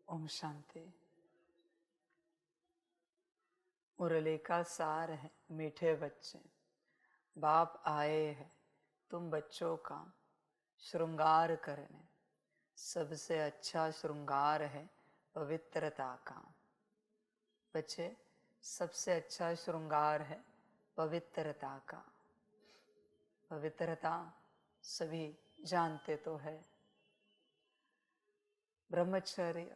ओम शांति। मुरली का सार है मीठे बच्चे, बाप आए हैं तुम बच्चों का श्रृंगार करने। सबसे अच्छा श्रृंगार है पवित्रता का। बच्चे, सबसे अच्छा श्रृंगार है पवित्रता का। पवित्रता सभी जानते तो है। ब्रह्मचर्य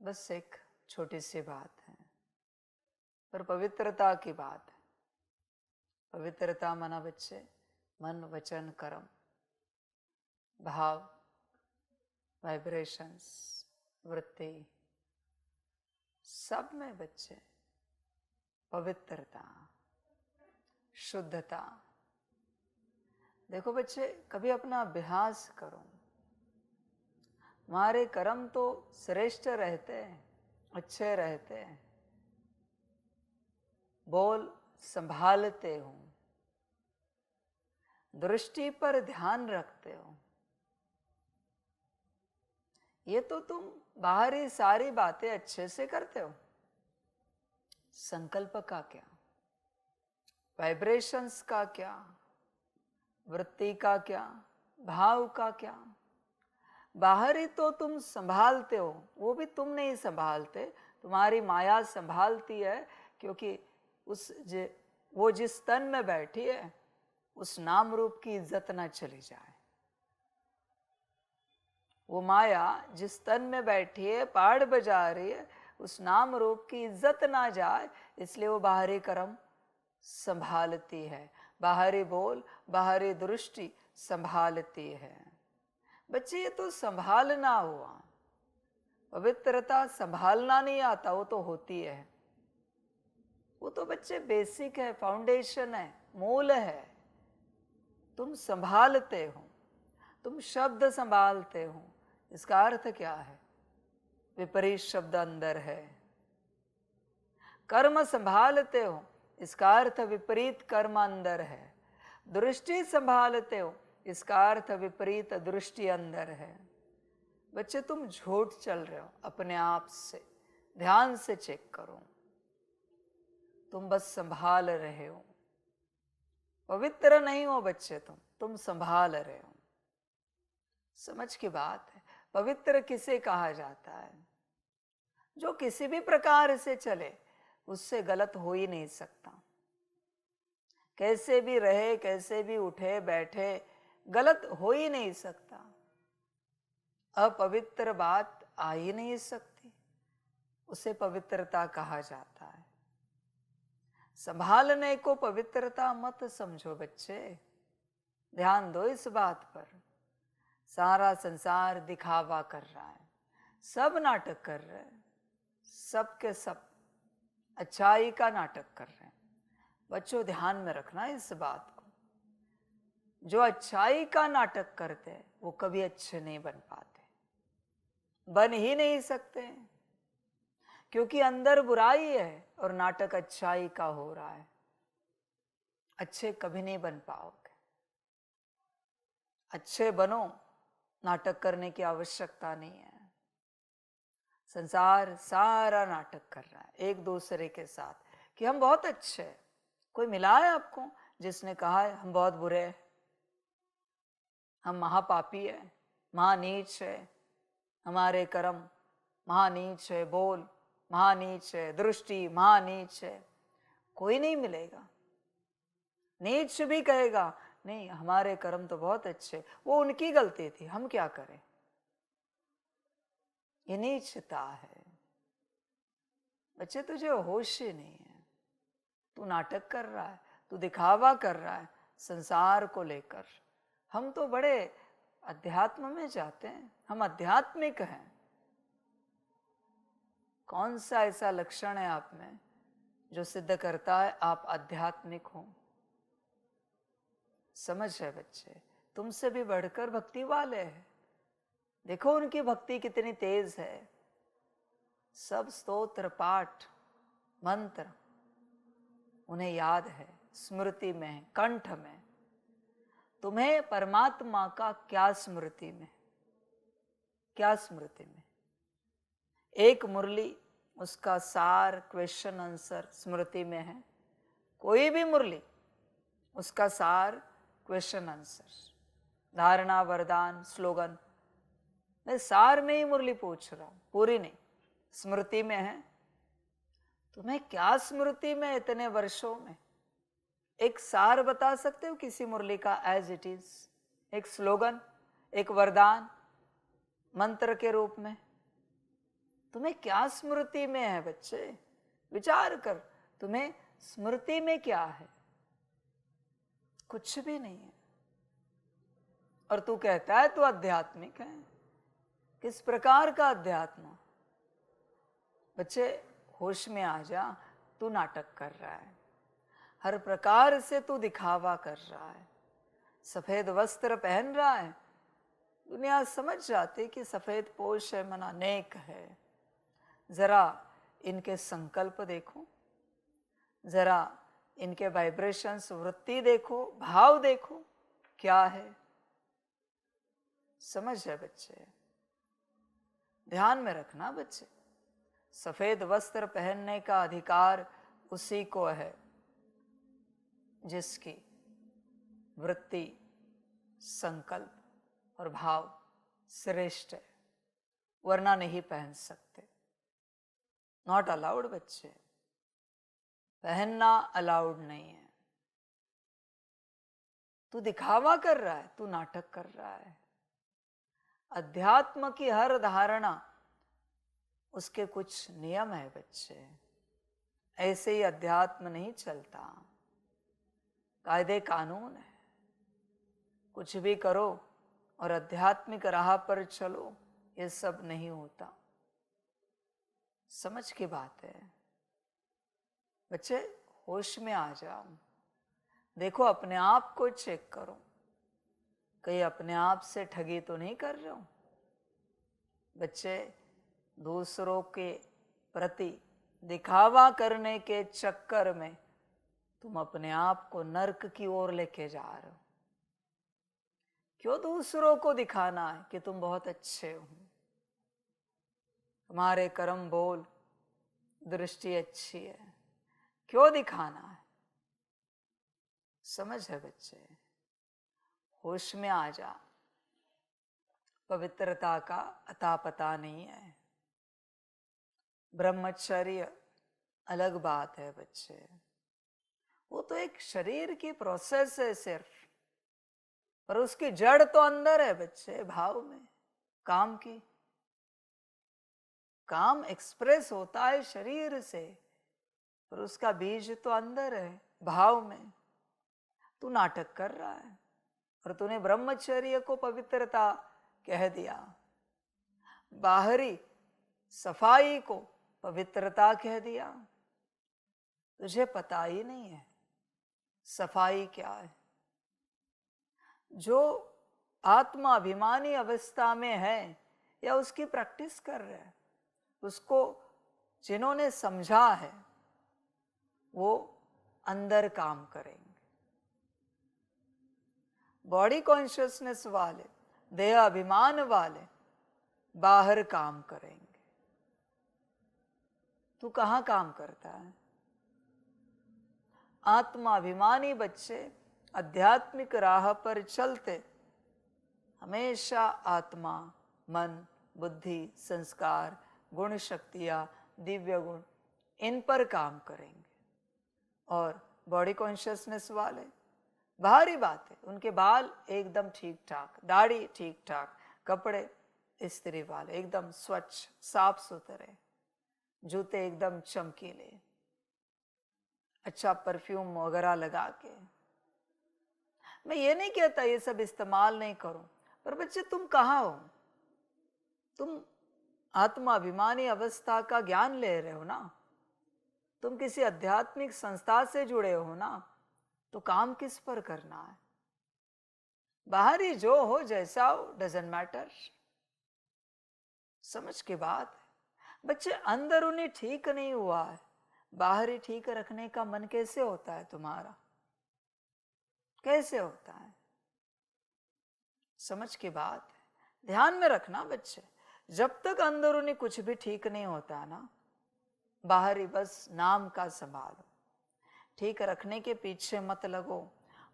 बस एक छोटी सी बात है, पर पवित्रता की बात है। पवित्रता माना बच्चे मन वचन कर्म, भाव, वाइब्रेशंस, वृत्ति, सब में बच्चे पवित्रता, शुद्धता। देखो बच्चे, कभी अपना अभ्यास करो। हमारे कर्म तो श्रेष्ठ रहते हैं, अच्छे रहते हैं, बोल संभालते हो, दृष्टि पर ध्यान रखते हो। ये तो तुम बाहरी सारी बातें अच्छे से करते हो। संकल्प का क्या, वाइब्रेशंस का क्या, वृत्ति का क्या, भाव का क्या। बाहरी तो तुम संभालते हो, वो भी तुम नहीं संभालते, तुम्हारी माया संभालती है। क्योंकि वो जिस तन में बैठी है उस नाम रूप की इज्जत ना चली जाए। वो माया जिस तन में बैठी है, पहाड़ बजा रही है, उस नाम रूप की इज्जत ना जाए, इसलिए वो बाहरी कर्म संभालती है, बाहरी बोल, बाहरी दृष्टि संभालती है। बच्चे, ये तो संभालना हुआ। पवित्रता संभालना नहीं आता, वो तो होती है। वो तो बच्चे बेसिक है, फाउंडेशन है, मूल है। तुम संभालते हो, तुम शब्द संभालते हो। इसका अर्थ क्या है? विपरीत शब्द अंदर है। कर्म संभालते हो, इसका अर्थ विपरीत कर्म अंदर है। दृष्टि संभालते हो, इसका अर्थ विपरीत दृष्टि अंदर है। बच्चे, तुम झूठ चल रहे हो अपने आप से। ध्यान से चेक करो, तुम बस संभाल रहे हो, पवित्र नहीं हो बच्चे। तुम संभाल रहे हो। समझ की बात है। पवित्र किसे कहा जाता है? जो किसी भी प्रकार से चले, उससे गलत हो ही नहीं सकता। कैसे भी रहे, कैसे भी उठे बैठे, गलत हो ही नहीं सकता। अपवित्र बात आ ही नहीं सकती, उसे पवित्रता कहा जाता है। संभालने को पवित्रता मत समझो बच्चे। ध्यान दो इस बात पर। सारा संसार दिखावा कर रहा है, सब नाटक कर रहे हैं, सब के सब अच्छाई का नाटक कर रहे हैं। बच्चों, ध्यान में रखना इस बात को। जो अच्छाई का नाटक करते हैं वो कभी अच्छे नहीं बन पाते, बन ही नहीं सकते, क्योंकि अंदर बुराई है और नाटक अच्छाई का हो रहा है। अच्छे कभी नहीं बन पाओगे। अच्छे बनो, नाटक करने की आवश्यकता नहीं है। संसार सारा नाटक कर रहा है एक दूसरे के साथ कि हम बहुत अच्छे हैं। कोई मिला है आपको जिसने कहा है हम बहुत बुरे हैं, हम महापापी है, महानीच है, हमारे कर्म महानीच है, बोल महानीच है, दृष्टि महानीच है? कोई नहीं मिलेगा। नीच भी कहेगा नहीं, हमारे कर्म तो बहुत अच्छे, वो उनकी गलती थी, हम क्या करें। ये नीचता है। बच्चे, तुझे होश ही नहीं है। तू नाटक कर रहा है, तू दिखावा कर रहा है संसार को लेकर। हम तो बड़े अध्यात्म में जाते हैं, हम आध्यात्मिक हैं। कौन सा ऐसा लक्षण है आप में जो सिद्ध करता है आप आध्यात्मिक हो? समझ है बच्चे, तुमसे भी बढ़कर भक्ति वाले हैं। देखो उनकी भक्ति कितनी तेज है। सब स्तोत्र पाठ मंत्र उन्हें याद है, स्मृति में है, कंठ में। तुम्हें परमात्मा का क्या स्मृति में, क्या स्मृति में? एक मुरली, उसका सार, क्वेश्चन आंसर स्मृति में है। कोई भी मुरली, उसका सार, क्वेश्चन आंसर, धारणा, वरदान, स्लोगन, मैं सार में ही मुरली पूछ रहा हूं, पूरी नहीं। स्मृति में है। तुम्हें क्या स्मृति में इतने वर्षों में? एक सार बता सकते हो किसी मुरली का एज इट इज? एक स्लोगन, एक वरदान मंत्र के रूप में? तुम्हें क्या स्मृति में है बच्चे? विचार कर, तुम्हें स्मृति में क्या है? कुछ भी नहीं है। और तू कहता है तू आध्यात्मिक है। किस प्रकार का अध्यात्म? बच्चे होश में आ जा, तू नाटक कर रहा है। हर प्रकार से तू दिखावा कर रहा है। सफेद वस्त्र पहन रहा है, दुनिया समझ जाती कि सफेद पोश है, मन अनेक है। जरा इनके संकल्प देखो, जरा इनके वाइब्रेशंस, वृत्ति देखो, भाव देखो, क्या है? समझ है बच्चे? ध्यान में रखना बच्चे, सफेद वस्त्र पहनने का अधिकार उसी को है जिसकी वृत्ति, संकल्प और भाव श्रेष्ठ है, वरना नहीं पहन सकते। नॉट अलाउड बच्चे, पहनना अलाउड नहीं है। तू दिखावा कर रहा है, तू नाटक कर रहा है। अध्यात्म की हर धारणा, उसके कुछ नियम है बच्चे। ऐसे ही अध्यात्म नहीं चलता, कायदे कानून है। कुछ भी करो और आध्यात्मिक राह पर चलो, ये सब नहीं होता। समझ की बात है बच्चे, होश में आ जाओ। देखो अपने आप को चेक करो, कहीं अपने आप से ठगी तो नहीं कर रहे हो बच्चे? दूसरों के प्रति दिखावा करने के चक्कर में तुम अपने आप को नर्क की ओर लेके जा रहे हो। क्यों दूसरों को दिखाना है कि तुम बहुत अच्छे हो? तुम्हारे कर्म, बोल, दृष्टि अच्छी है, क्यों दिखाना है? समझ है बच्चे? होश में आ जा। पवित्रता का अता पता नहीं है। ब्रह्मचर्य अलग बात है बच्चे, वो तो एक शरीर की प्रोसेस है सिर्फ, पर उसकी जड़ तो अंदर है बच्चे, भाव में, काम की। काम एक्सप्रेस होता है शरीर से, पर उसका बीज तो अंदर है, भाव में। तू नाटक कर रहा है और तूने ब्रह्मचर्य को पवित्रता कह दिया, बाहरी सफाई को पवित्रता कह दिया। तुझे पता ही नहीं है सफाई क्या है। जो आत्माभिमानी अवस्था में है या उसकी प्रैक्टिस कर रहे हैं, उसको जिन्होंने समझा है वो अंदर काम करेंगे। बॉडी कॉन्शियसनेस वाले, देह अभिमान वाले बाहर काम करेंगे। तू कहाँ काम करता है? आत्माभिमानी बच्चे आध्यात्मिक राह पर चलते हमेशा आत्मा, मन, बुद्धि, संस्कार, गुण शक्तियाँ, दिव्य गुण, इन पर काम करेंगे। और बॉडी कॉन्शियसनेस वाले, बाहरी बात है, उनके बाल एकदम ठीक ठाक, दाढ़ी ठीक ठाक, कपड़े इस्त्री वाले एकदम स्वच्छ साफ सुथरे, जूते एकदम चमकीले, अच्छा परफ्यूम वगैरह लगा के। मैं ये नहीं कहता ये सब इस्तेमाल नहीं करो, पर बच्चे तुम कहाँ हो? तुम आत्माभिमानी अवस्था का ज्ञान ले रहे हो ना, तुम किसी आध्यात्मिक संस्था से जुड़े हो ना, तो काम किस पर करना है? बाहरी जो हो, जैसा हो, डजंट मैटर। समझ की बात है बच्चे, अंदर उन्हें ठीक नहीं हुआ है, बाहरी ठीक रखने का मन कैसे होता है तुम्हारा? कैसे होता है? समझ की बात है, ध्यान में रखना बच्चे। जब तक अंदरूनी कुछ भी ठीक नहीं होता ना, बाहरी बस नाम का संभालो, ठीक रखने के पीछे मत लगो,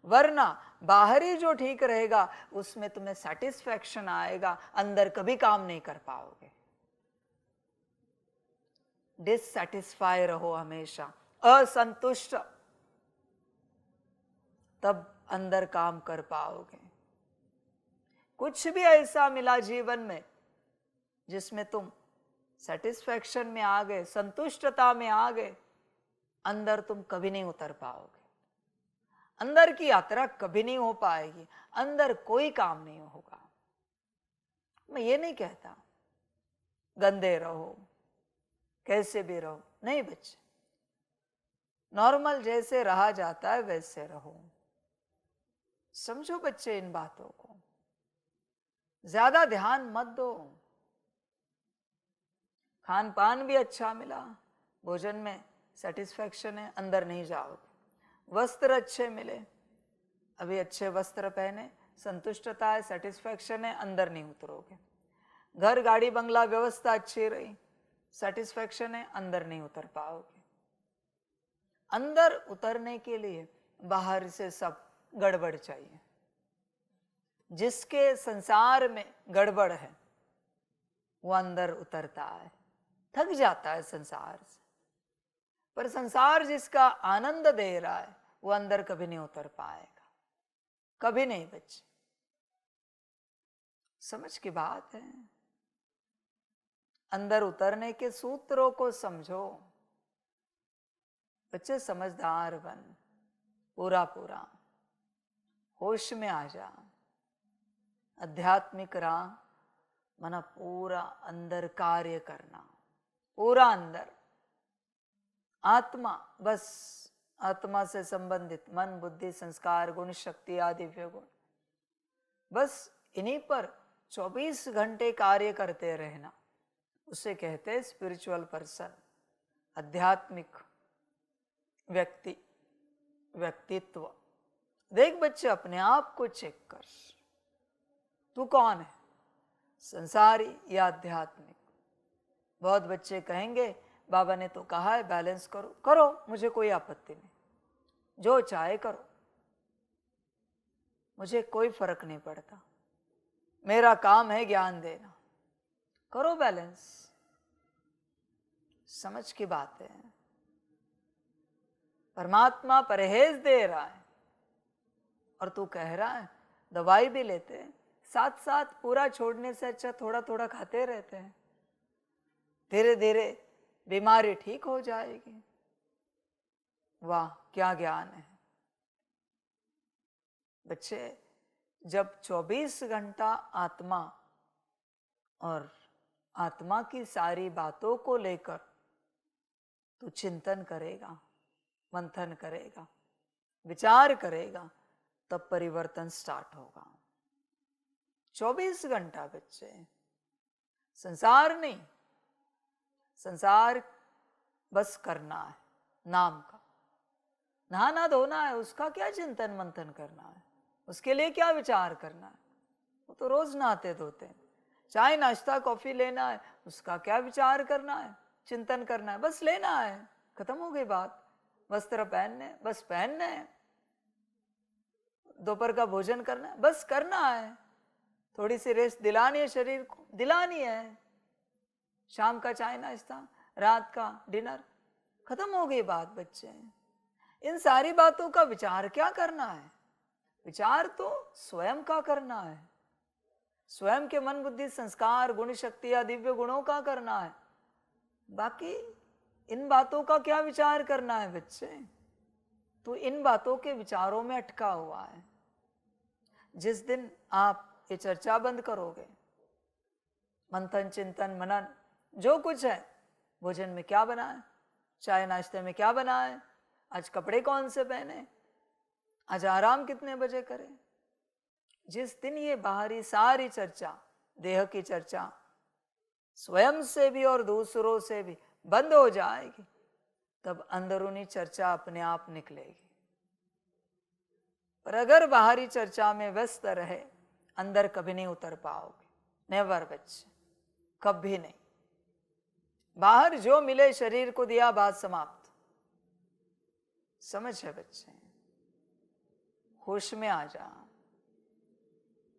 वरना बाहरी जो ठीक रहेगा उसमें तुम्हें सेटिस्फैक्शन आएगा, अंदर कभी काम नहीं कर पाओगे। डिससेटिस्फाई रहो हमेशा, असंतुष्ट, तब अंदर काम कर पाओगे। कुछ भी ऐसा मिला जीवन में जिसमें तुम सेटिस्फैक्शन में आ गए, संतुष्टता में आ गए, अंदर तुम कभी नहीं उतर पाओगे, अंदर की यात्रा कभी नहीं हो पाएगी, अंदर कोई काम नहीं होगा। मैं ये नहीं कहता गंदे रहो, कैसे भी रहो, नहीं बच्चे, नॉर्मल जैसे रहा जाता है वैसे रहो। समझो बच्चे इन बातों को, ज्यादा ध्यान मत दो। खान पान भी अच्छा मिला, भोजन में सेटिस्फैक्शन है, अंदर नहीं जाओगे। वस्त्र अच्छे मिले, अभी अच्छे वस्त्र पहने, संतुष्टता है, सेटिस्फैक्शन है, अंदर नहीं उतरोगे। घर गाड़ी बंगला व्यवस्था अच्छी रही, सेटिस्फैक्शन है, अंदर नहीं उतर पाओगे। अंदर उतरने के लिए बाहर से सब गड़बड़ चाहिए। जिसके संसार में गड़बड़ है वो अंदर उतरता है, थक जाता है संसार से। पर संसार जिसका आनंद दे रहा है वो अंदर कभी नहीं उतर पाएगा, कभी नहीं बच्चे। समझ की बात है, अंदर उतरने के सूत्रों को समझो बच्चे, समझदार बन, पूरा पूरा होश में आ जा। आध्यात्मिक राह मना पूरा अंदर कार्य करना, पूरा अंदर आत्मा, बस आत्मा से संबंधित मन बुद्धि संस्कार गुण शक्ति आदि दिव्य गुण, बस इन्हीं पर 24 घंटे कार्य करते रहना, उसे कहते हैं स्पिरिचुअल पर्सन, आध्यात्मिक व्यक्ति, व्यक्तित्व। देख बच्चे, अपने आप को चेक कर, तू कौन है, संसारी या आध्यात्मिक। बहुत बच्चे कहेंगे बाबा ने तो कहा है बैलेंस करो, करो, मुझे कोई आपत्ति नहीं, जो चाहे करो, मुझे कोई फर्क नहीं पड़ता, मेरा काम है ज्ञान देना, करो बैलेंस। समझ की बात है, परमात्मा परहेज दे रहा है और तू कह रहा है दवाई भी लेते हैं, साथ साथ पूरा छोड़ने से अच्छा थोड़ा थोड़ा खाते रहते हैं, धीरे धीरे बीमारी ठीक हो जाएगी। वाह क्या ज्ञान है बच्चे। जब 24 घंटा आत्मा और आत्मा की सारी बातों को लेकर तू चिंतन करेगा, मंथन करेगा, विचार करेगा, तब परिवर्तन स्टार्ट होगा। 24 घंटा बच्चे, संसार नहीं, संसार बस करना है नाम का, नहाना धोना है, उसका क्या चिंतन मंथन करना है, उसके लिए क्या विचार करना है, वो तो रोज नहाते धोते हैं। चाय नाश्ता कॉफी लेना है, उसका क्या विचार करना है, चिंतन करना है, बस लेना है, खत्म हो गई बात। वस्त्र पहनने, बस पहनने हैं, दोपहर का भोजन करना है, बस करना है, थोड़ी सी रेस्ट दिलानी है शरीर को, दिलानी है, शाम का चाय नाश्ता, रात का डिनर, खत्म हो गई बात बच्चे। इन सारी बातों का विचार क्या करना है, विचार तो स्वयं का करना है, स्वयं के मन बुद्धि संस्कार गुण शक्ति या दिव्य गुणों का करना है। बाकी इन बातों का क्या विचार करना है बच्चे, तो इन बातों के विचारों में अटका हुआ है। जिस दिन आप ये चर्चा बंद करोगे, मंथन चिंतन मनन जो कुछ है, भोजन में क्या बना है, चाय नाश्ते में क्या बना है, आज कपड़े कौन से पहने, आज आराम कितने बजे करें, जिस दिन ये बाहरी सारी चर्चा, देह की चर्चा स्वयं से भी और दूसरों से भी बंद हो जाएगी, तब अंदरूनी चर्चा अपने आप निकलेगी। पर अगर बाहरी चर्चा में व्यस्त रहे, अंदर कभी नहीं उतर पाओगे, नेवर बच्चे। कभी नहीं। बाहर जो मिले शरीर को दिया, बात समाप्त। समझ है बच्चे? होश में आ जा।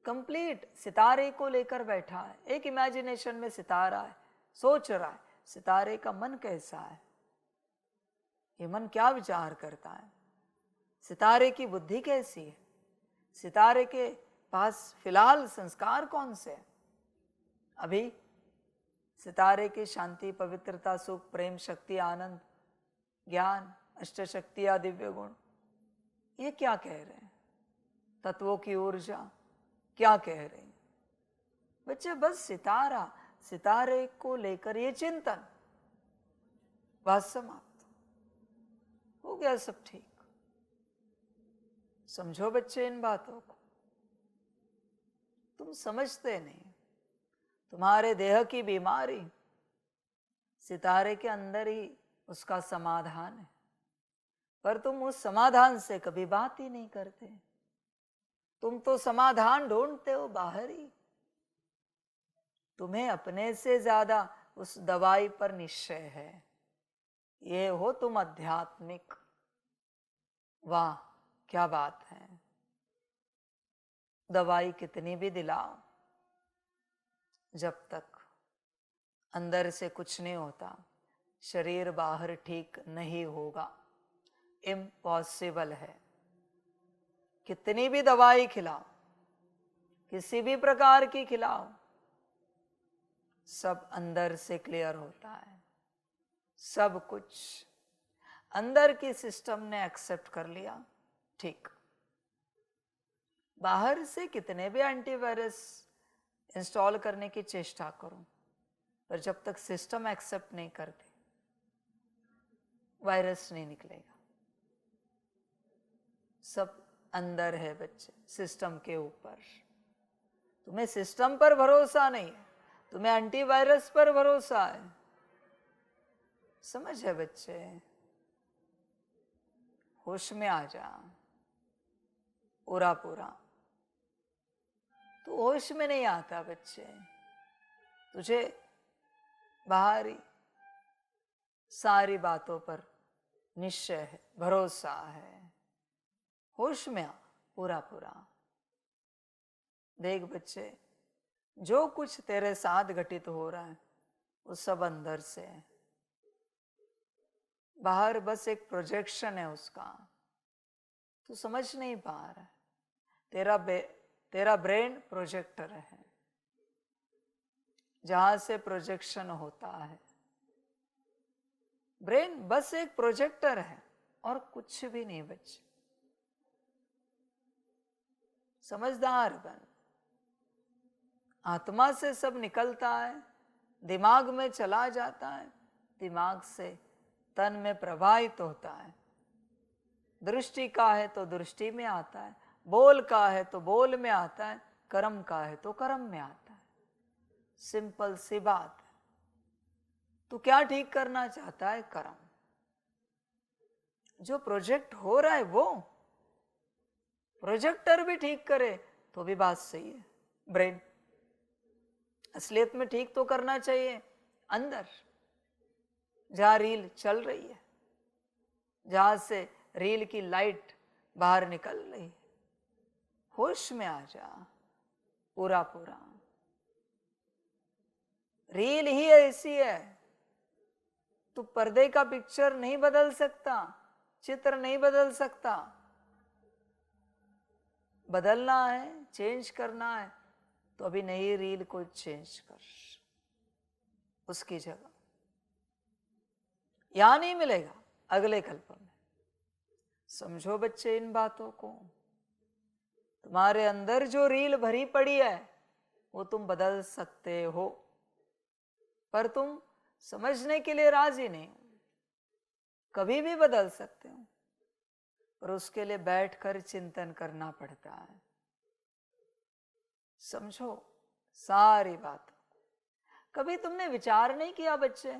कंप्लीट सितारे को लेकर बैठा है, एक इमेजिनेशन में सितारा है, सोच रहा है सितारे का मन कैसा है, ये मन क्या विचार करता है, सितारे की बुद्धि कैसी है, सितारे के पास फिलहाल संस्कार कौन से हैं। अभी सितारे की शांति, पवित्रता, सुख, प्रेम, शक्ति, आनंद, ज्ञान, अष्ट शक्तियां, दिव्य गुण, ये क्या कह रहे हैं? तत्वों की ऊर्जा क्या कह रहे हैं बच्चे? बस सितारा, सितारे को लेकर ये चिंतन, बात समाप्त। हो गया सब ठीक। समझो बच्चे इन बातों को। तुम समझते नहीं। तुम्हारे देह की बीमारी सितारे के अंदर ही उसका समाधान है, पर तुम उस समाधान से कभी बात ही नहीं करते। तुम तो समाधान ढूंढते हो बाहर ही। तुम्हें अपने से ज्यादा उस दवाई पर निश्चय है। ये हो तुम आध्यात्मिक। वाह क्या बात है। दवाई कितनी भी दिलाओ, जब तक अंदर से कुछ नहीं होता, शरीर बाहर ठीक नहीं होगा। इम्पॉसिबल है। कितनी भी दवाई खिलाओ, किसी भी प्रकार की खिलाओ, सब अंदर से क्लियर होता है। सब कुछ अंदर की सिस्टम ने एक्सेप्ट कर लिया, ठीक। बाहर से कितने भी एंटीवायरस इंस्टॉल करने की चेष्टा करो, पर जब तक सिस्टम एक्सेप्ट नहीं करते, वायरस नहीं निकलेगा। सब अंदर है बच्चे, सिस्टम के ऊपर। तुम्हें सिस्टम पर भरोसा नहीं है, तुम्हें एंटीवायरस पर भरोसा है। समझ है बच्चे? होश में आ जा पूरा पूरा। तू होश में नहीं आता बच्चे। तुझे बाहरी सारी बातों पर निश्चय है, भरोसा है। होश में आ पूरा पूरा। देख बच्चे, जो कुछ तेरे साथ घटित हो रहा है वो सब अंदर से है। बाहर बस एक प्रोजेक्शन है उसका, तू समझ नहीं पा रहा है। तेरा ब्रेन प्रोजेक्टर है, जहां से प्रोजेक्शन होता है। ब्रेन बस एक प्रोजेक्टर है और कुछ भी नहीं बच्चे। समझदार बन। आत्मा से सब निकलता है, दिमाग में चला जाता है, दिमाग से तन में प्रवाहित होता है। दृष्टि का है तो दृष्टि में आता है, बोल का है तो बोल में आता है, कर्म का है तो कर्म में आता है। सिंपल सी बात है। तू क्या ठीक करना चाहता है? कर्म। जो प्रोजेक्ट हो रहा है वो प्रोजेक्टर भी ठीक करे तो भी बात सही है। ब्रेन असलियत में ठीक तो करना चाहिए अंदर, जहां रील चल रही है, जहां से रील की लाइट बाहर निकल रही है। होश में आ जा पूरा पूरा। रील ही ऐसी है, तू पर्दे का पिक्चर नहीं बदल सकता, चित्र नहीं बदल सकता। बदलना है, चेंज करना है तो अभी नई रील को चेंज कर, उसकी जगह यहां नहीं मिलेगा, अगले कल्प में। समझो बच्चे इन बातों को। तुम्हारे अंदर जो रील भरी पड़ी है वो तुम बदल सकते हो, पर तुम समझने के लिए राजी नहीं हो। कभी भी बदल सकते हो, पर उसके लिए बैठकर चिंतन करना पड़ता है। समझो सारी बात। कभी तुमने विचार नहीं किया बच्चे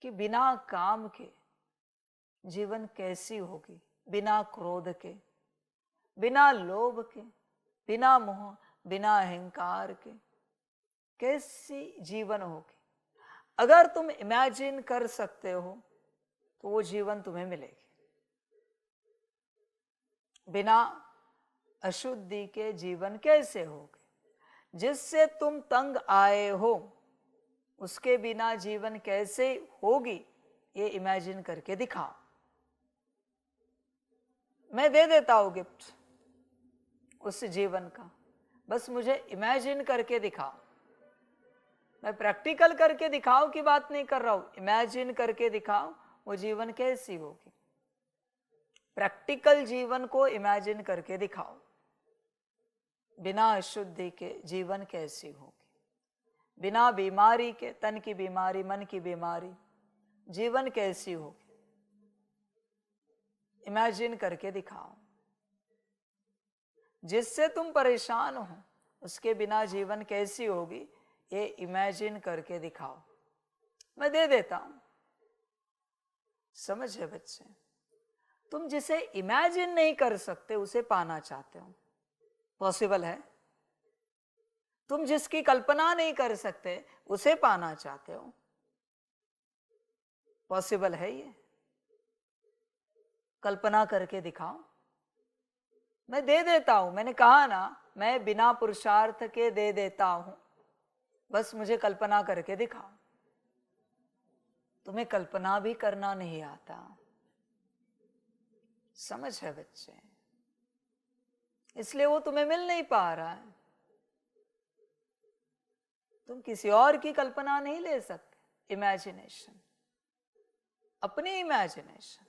कि बिना काम के जीवन कैसी होगी? बिना क्रोध के, बिना लोभ के, बिना मोह, बिना अहंकार के, कैसी जीवन होगी। अगर तुम इमेजिन कर सकते हो तो वो जीवन तुम्हें मिलेगी। बिना अशुद्धि के जीवन कैसे होगे? जिससे तुम तंग आए हो उसके बिना जीवन कैसे होगी, ये इमेजिन करके दिखाओ। मैं दे देता हूं गिफ्ट उस जीवन का, बस मुझे इमेजिन करके दिखाओ। मैं प्रैक्टिकल करके दिखाओ की बात नहीं कर रहा हूं, इमेजिन करके दिखाओ वो जीवन कैसी होगी। प्रैक्टिकल जीवन को इमेजिन करके दिखाओ। बिना अशुद्धि के जीवन कैसी होगी, बिना बीमारी के, तन की बीमारी, मन की बीमारी, जीवन कैसी होगी, इमेजिन करके दिखाओ। जिससे तुम परेशान हो उसके बिना जीवन कैसी होगी, ये इमेजिन करके दिखाओ। मैं दे देता हूं। समझे बच्चे? तुम जिसे इमेजिन नहीं कर सकते उसे पाना चाहते हो, पॉसिबल है। तुम जिसकी कल्पना नहीं कर सकते उसे पाना चाहते हो, पॉसिबल है। ये कल्पना करके दिखाओ। मैं दे देता हूं, मैंने कहा ना, मैं बिना पुरुषार्थ के दे देता हूं, बस मुझे कल्पना करके दिखाओ। तुम्हें कल्पना भी करना नहीं आता। समझ है बच्चे? इसलिए वो तुम्हें मिल नहीं पा रहा है। तुम किसी और की कल्पना नहीं ले सकते। इमेजिनेशन, अपनी इमेजिनेशन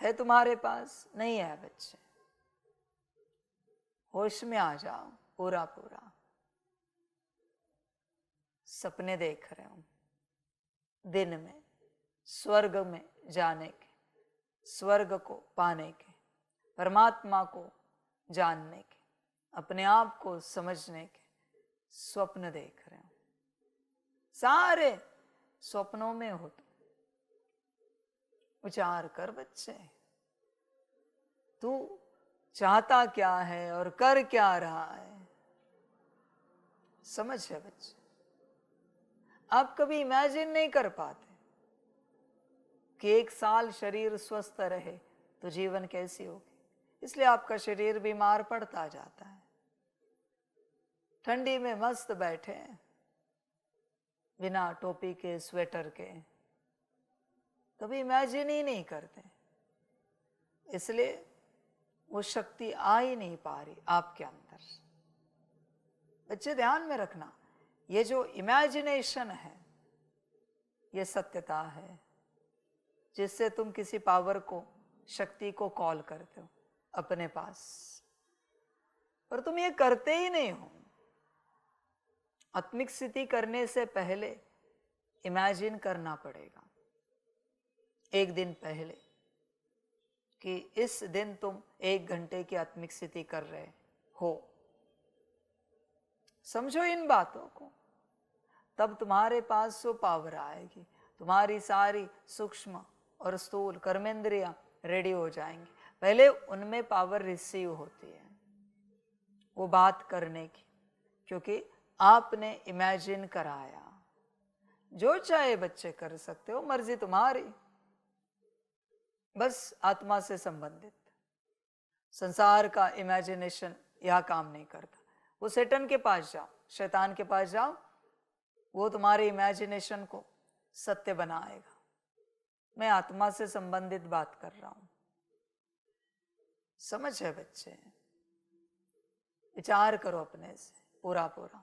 है तुम्हारे पास, नहीं है बच्चे। होश में आ जाओ पूरा पूरा। सपने देख रहे हो दिन में, स्वर्ग में जाने के, स्वर्ग को पाने के, परमात्मा को जानने के, अपने आप को समझने के स्वप्न देख रहे हो। सारे स्वप्नों में हो तुम। विचार कर बच्चे, तू चाहता क्या है और कर क्या रहा है। समझ है बच्चे? आप कभी इमेजिन नहीं कर पाते कि 1 साल शरीर स्वस्थ रहे तो जीवन कैसी होगी। इसलिए आपका शरीर बीमार पड़ता जाता है। ठंडी में मस्त बैठे बिना टोपी के, स्वेटर के, कभी इमेजिन ही नहीं करते। इसलिए वो शक्ति आ ही नहीं पा रही आपके अंदर। बच्चे ध्यान में रखना, ये जो इमेजिनेशन है ये सत्यता है, जिससे तुम किसी पावर को, शक्ति को कॉल करते हो अपने पास, पर तुम ये करते ही नहीं हो। आत्मिक स्थिति करने से पहले इमेजिन करना पड़ेगा 1 दिन पहले कि इस दिन तुम 1 घंटे की आत्मिक स्थिति कर रहे हो। समझो इन बातों को, तब तुम्हारे पास वो पावर आएगी। तुम्हारी सारी सूक्ष्म और स्थूल कर्मेंद्रियां रेडी हो जाएंगी। पहले उनमें पावर रिसीव होती है वो बात करने की, क्योंकि आपने इमेजिन कराया। जो चाहे बच्चे कर सकते हो, मर्जी तुम्हारी, बस आत्मा से संबंधित। संसार का इमेजिनेशन यह काम नहीं करता। वो शैतान के पास जाओ, शैतान के पास जाओ, वो तुम्हारे इमेजिनेशन को सत्य बनाएगा। मैं आत्मा से संबंधित बात कर रहा हूं। समझ है बच्चे? विचार करो अपने से पूरा पूरा।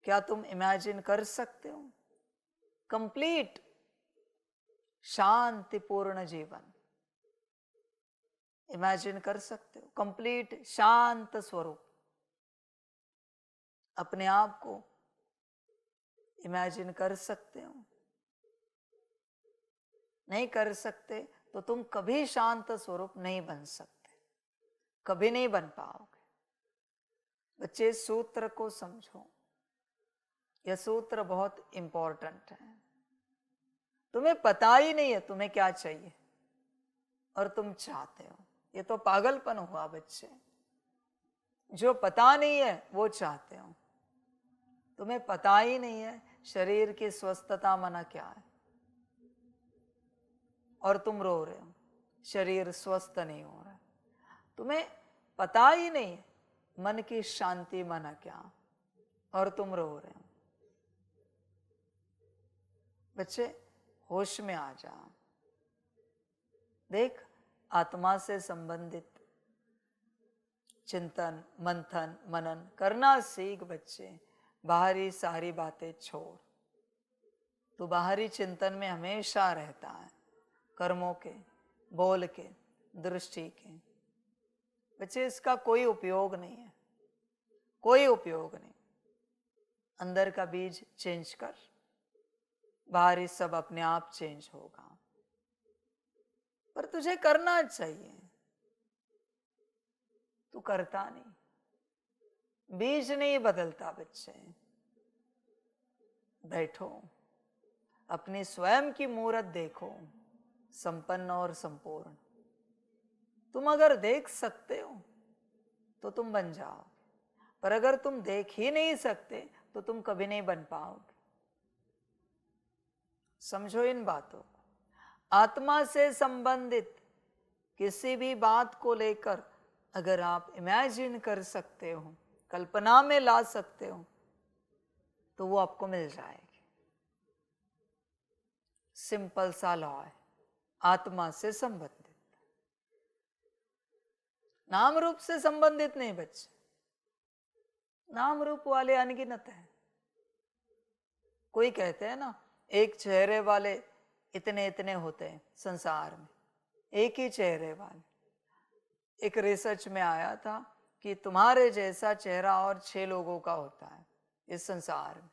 क्या तुम इमेजिन कर सकते हो कंप्लीट शांतिपूर्ण जीवन? इमेजिन कर सकते हो कंप्लीट शांत स्वरूप? अपने आप को इमेजिन कर सकते हो? नहीं कर सकते तो तुम कभी शांत स्वरूप नहीं बन सकते, कभी नहीं बन पाओगे। बच्चे सूत्र को समझो, यह सूत्र बहुत इंपॉर्टेंट है। तुम्हें पता ही नहीं है तुम्हें क्या चाहिए और तुम चाहते हो, ये तो पागलपन हुआ बच्चे। जो पता नहीं है वो चाहते हो। तुम्हें पता ही नहीं है शरीर की स्वस्थता माना क्या है, और तुम रो रहे हो शरीर स्वस्थ नहीं हो रहा है। तुम्हें पता ही नहीं है मन की शांति माना क्या, और तुम रो रहे हो। बच्चे होश में आ जा। देख, आत्मा से संबंधित चिंतन, मंथन, मनन करना सीख बच्चे। बाहरी सारी बातें छोड़। तू बाहरी चिंतन में हमेशा रहता है, कर्मों के, बोल के, दृष्टि के। बच्चे इसका कोई उपयोग नहीं है, कोई उपयोग नहीं। अंदर का बीज चेंज कर, बाहरी सब अपने आप चेंज होगा। पर तुझे करना चाहिए, तू करता नहीं। बीज नहीं बदलता बच्चे। बैठो, अपनी स्वयं की मूरत देखो, संपन्न और संपूर्ण। तुम अगर देख सकते हो तो तुम बन जाओ, पर अगर तुम देख ही नहीं सकते तो तुम कभी नहीं बन पाओगे। समझो इन बातों को। आत्मा से संबंधित किसी भी बात को लेकर अगर आप इमेजिन कर सकते हो, कल्पना में ला सकते हो, तो वो आपको मिल जाएगी। सिंपल सा लॉ है, आत्मा से संबंधित, नाम रूप से संबंधित नहीं बच्चे। नाम रूप वाले अनगिनत है। कोई कहते हैं ना, एक चेहरे वाले इतने इतने होते हैं संसार में, एक ही चेहरे वाले। एक रिसर्च में आया था कि तुम्हारे जैसा चेहरा और 6 लोगों का होता है इस संसार में।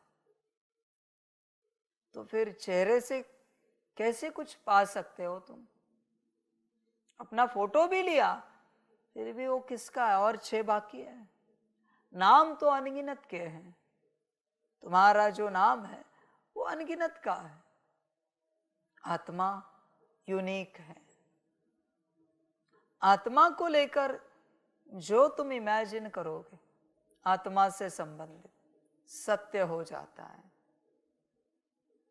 तो फिर चेहरे से कैसे कुछ पा सकते हो तुम? अपना फोटो भी लिया, फिर भी वो किसका है और 6 बाकी है। नाम तो अनगिनत के हैं, तुम्हारा जो नाम है वो अनगिनत का है। आत्मा यूनिक है। आत्मा को लेकर जो तुम इमेजिन करोगे आत्मा से संबंधित सत्य हो जाता है।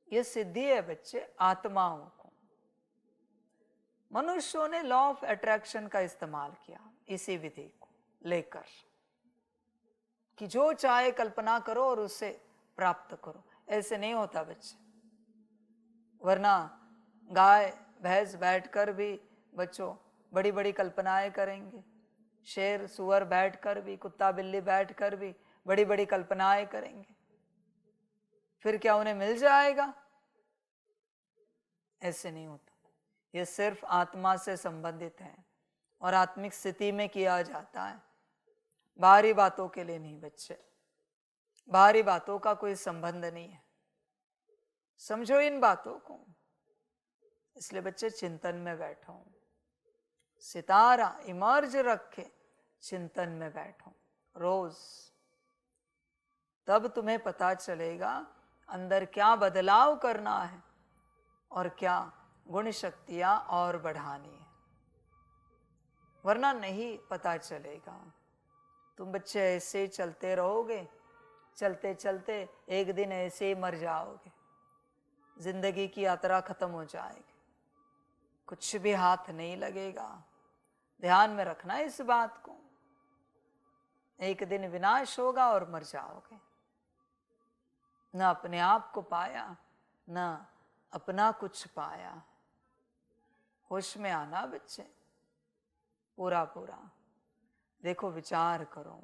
यह सिद्धि है बच्चे आत्माओं को। मनुष्यों ने लॉ ऑफ अट्रैक्शन का इस्तेमाल किया इसी विधि को लेकर कि जो चाहे कल्पना करो और उससे प्राप्त करो। ऐसे नहीं होता बच्चे, वरना गाय भैंस बैठकर भी बच्चों बड़ी बड़ी कल्पनाएं करेंगे। शेर सुअर बैठकर भी, कुत्ता बिल्ली बैठकर भी बड़ी बड़ी कल्पनाएं करेंगे। फिर क्या उन्हें मिल जाएगा? ऐसे नहीं होता। यह सिर्फ आत्मा से संबंधित है और आत्मिक स्थिति में किया जाता है, बाहरी बातों के लिए नहीं बच्चे। बाहरी बातों का कोई संबंध नहीं है। समझो इन बातों को। इसलिए बच्चे चिंतन में बैठो, सितारा इमर्ज रखे चिंतन में बैठो रोज। तब तुम्हें पता चलेगा अंदर क्या बदलाव करना है और क्या गुण शक्तियां और बढ़ानी है, वरना नहीं पता चलेगा। तुम बच्चे ऐसे ही चलते रहोगे, चलते चलते एक दिन ऐसे ही मर जाओगे। जिंदगी की यात्रा खत्म हो जाएगी, कुछ भी हाथ नहीं लगेगा। ध्यान में रखना इस बात को। एक दिन विनाश होगा और मर जाओगे। न अपने आप को पाया, न अपना कुछ पाया। होश में आना बच्चे, पूरा पूरा देखो, विचार करो,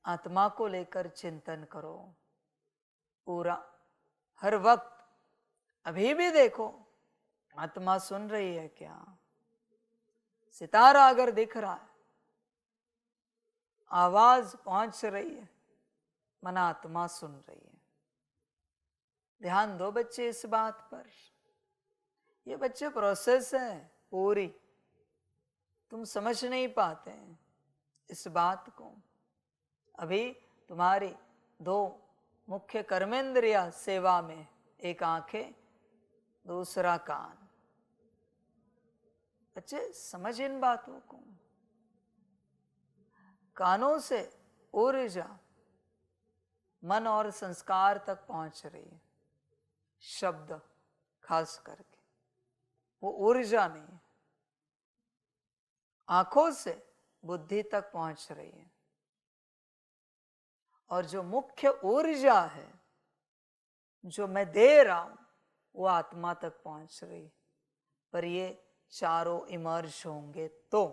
आत्मा को लेकर चिंतन करो पूरा हर वक्त। अभी भी देखो आत्मा सुन रही है क्या? सितारा अगर दिख रहा है, आवाज पहुंच रही है, मन आत्मा सुन रही है। ध्यान दो बच्चे इस बात पर। ये बच्चे प्रोसेस है पूरी, तुम समझ नहीं पाते हैं इस बात को। अभी तुम्हारी 2 मुख्य कर्मेंद्रिया सेवा में, एक आंखें, दूसरा कान। बच्चे समझ इन बातों को। कानों से ऊर्जा मन और संस्कार तक पहुंच रही है, शब्द खास करके, वो ऊर्जा नहीं है। आंखों से बुद्धि तक पहुंच रही है, और जो मुख्य ऊर्जा है जो मैं दे रहा हूं वो आत्मा तक पहुंच रही है। पर ये चारों इमर्ज होंगे तो।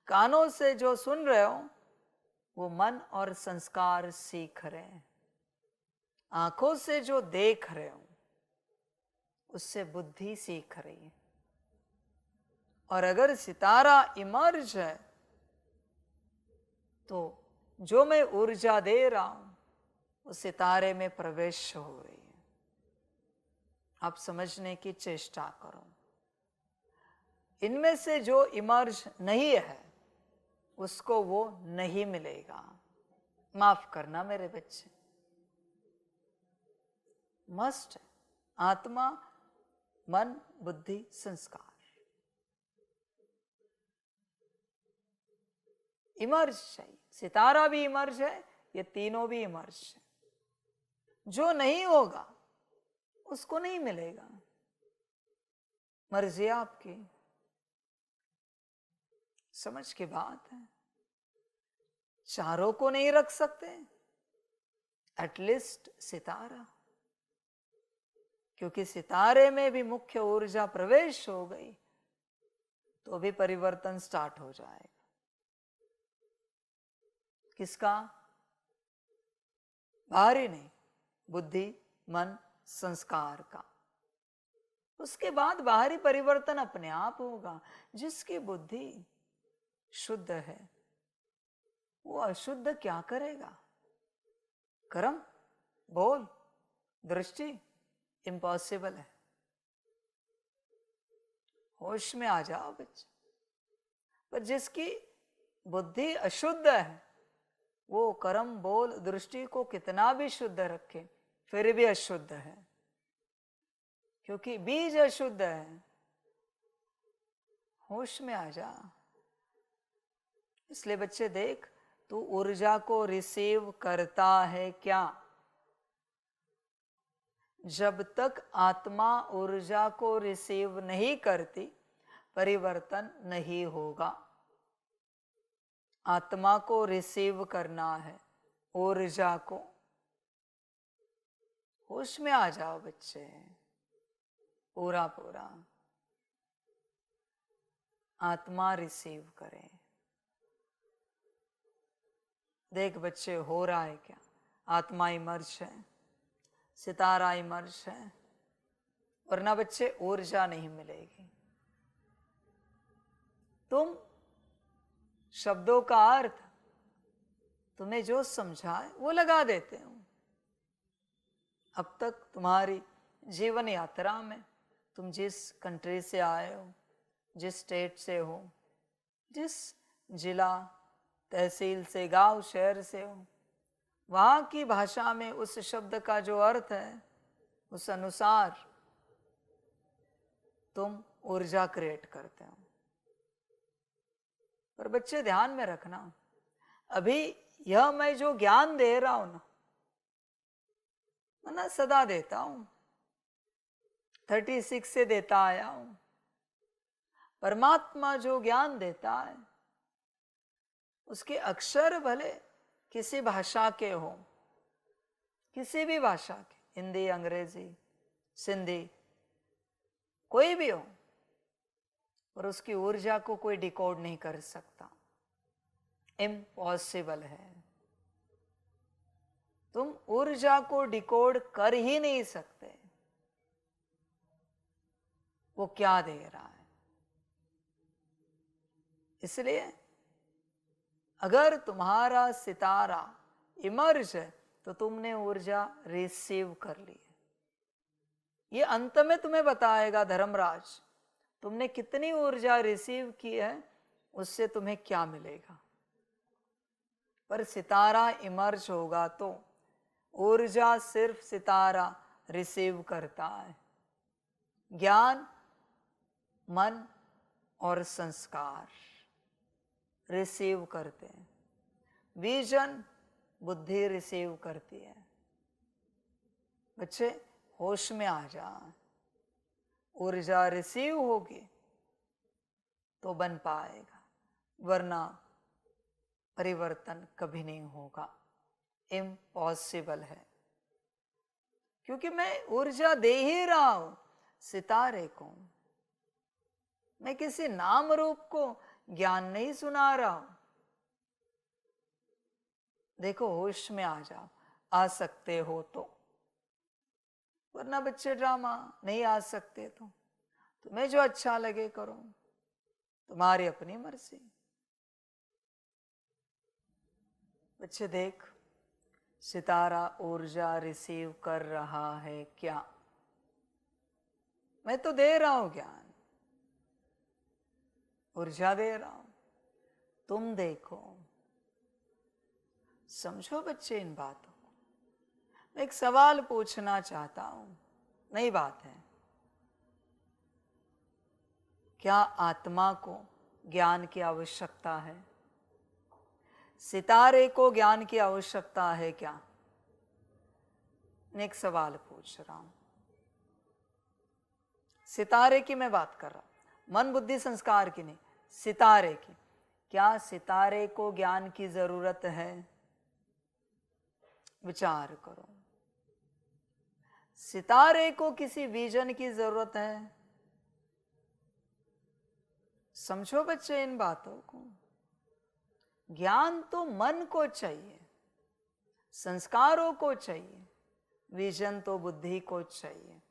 कानों से जो सुन रहे हो वो मन और संस्कार सीख रहे हैं। आंखों से जो देख रहे हो उससे बुद्धि सीख रही है। और अगर सितारा इमर्ज है तो जो मैं ऊर्जा दे रहा हूं वो सितारे में प्रवेश हो रही है। आप समझने की चेष्टा करो। इनमें से जो इमर्ज नहीं है उसको वो नहीं मिलेगा। माफ करना मेरे बच्चे, मस्ट है। आत्मा, मन, बुद्धि, संस्कार इमर्ज चाहिए। सितारा भी इमर्ज है, ये तीनों भी इमर्ज है। जो नहीं होगा उसको नहीं मिलेगा। मर्जी आपकी, समझ की बात है। चारों को नहीं रख सकते, एटलीस्ट सितारा, क्योंकि सितारे में भी मुख्य ऊर्जा प्रवेश हो गई तो भी परिवर्तन स्टार्ट हो जाएगा। किसका? बाहरी नहीं, बुद्धि, मन, संस्कार का। उसके बाद बाहरी परिवर्तन अपने आप होगा। जिसकी बुद्धि शुद्ध है वो अशुद्ध क्या करेगा? कर्म, बोल, दृष्टि इम्पॉसिबल है। होश में आ जाओ बच्चे। पर जिसकी बुद्धि अशुद्ध है वो कर्म, बोल, दृष्टि को कितना भी शुद्ध रखे फिर भी अशुद्ध है, क्योंकि बीज अशुद्ध है। होश में आ जा। इसलिए बच्चे देख, तू ऊर्जा को रिसीव करता है क्या? जब तक आत्मा ऊर्जा को रिसीव नहीं करती परिवर्तन नहीं होगा। आत्मा को रिसीव करना है, ऊर्जा को। होश में आ जाओ बच्चे, पूरा पूरा आत्मा रिसीव करें। देख बच्चे, हो रहा है क्या? आत्मा इमर्ज है, सितारा इमर्ज है, वरना बच्चे ऊर्जा नहीं मिलेगी। तुम शब्दों का अर्थ तुम्हें जो समझाए वो लगा देते हो। अब तक तुम्हारी जीवन यात्रा में तुम जिस कंट्री से आए हो, जिस स्टेट से हो, जिस जिला, तहसील से, गांव, शहर से हो, वहां की भाषा में उस शब्द का जो अर्थ है उस अनुसार तुम ऊर्जा क्रिएट करते हो। पर बच्चे ध्यान में रखना, अभी यह मैं जो ज्ञान दे रहा हूं ना, मैं सदा देता हूं, 36 से देता आया हूं। परमात्मा जो ज्ञान देता है उसके अक्षर भले किसी भाषा के हो, किसी भी भाषा के, हिंदी, अंग्रेजी, सिंधी, कोई भी हो, पर उसकी ऊर्जा को कोई डिकोड नहीं कर सकता। इम्पॉसिबल है। तुम ऊर्जा को डिकोड कर ही नहीं सकते वो क्या दे रहा है। इसलिए अगर तुम्हारा सितारा इमर्ज है तो तुमने ऊर्जा रिसीव कर ली है। ये अंत में तुम्हें बताएगा धर्मराज, तुमने कितनी ऊर्जा रिसीव की है, उससे तुम्हें क्या मिलेगा। पर सितारा इमर्ज होगा तो ऊर्जा सिर्फ सितारा रिसीव करता है। ज्ञान, मन और संस्कार रिसीव करते हैं, विजन बुद्धि रिसीव करती है। बच्चे होश में आ जा, ऊर्जा रिसीव होगी तो बन पाएगा, वरना परिवर्तन कभी नहीं होगा, इम्पॉसिबल है। क्योंकि मैं ऊर्जा दे ही रहा हूं सितारे को, मैं किसी नाम रूप को ज्ञान नहीं सुना रहा हूं। देखो होश में आ जाओ, आ सकते हो तो, वरना बच्चे ड्रामा नहीं आ सकते तो तुम्हें जो अच्छा लगे करो, तुम्हारी अपनी मर्जी। बच्चे देख, सितारा ऊर्जा रिसीव कर रहा है क्या? मैं तो दे रहा हूं ज्ञान, ऊर्जा दे रहा हूं, तुम देखो। समझो बच्चे इन बातों को। मैं एक सवाल पूछना चाहता हूं, नई बात है। क्या आत्मा को ज्ञान की आवश्यकता है? सितारे को ज्ञान की आवश्यकता है क्या? मैं एक सवाल पूछ रहा हूं, सितारे की मैं बात कर रहा हूं, मन बुद्धि संस्कार की नहीं, सितारे की। क्या सितारे को ज्ञान की जरूरत है? विचार करो। सितारे को किसी विजन की जरूरत है? समझो बच्चे इन बातों को। ज्ञान तो मन को चाहिए, संस्कारों को चाहिए, विजन तो बुद्धि को चाहिए।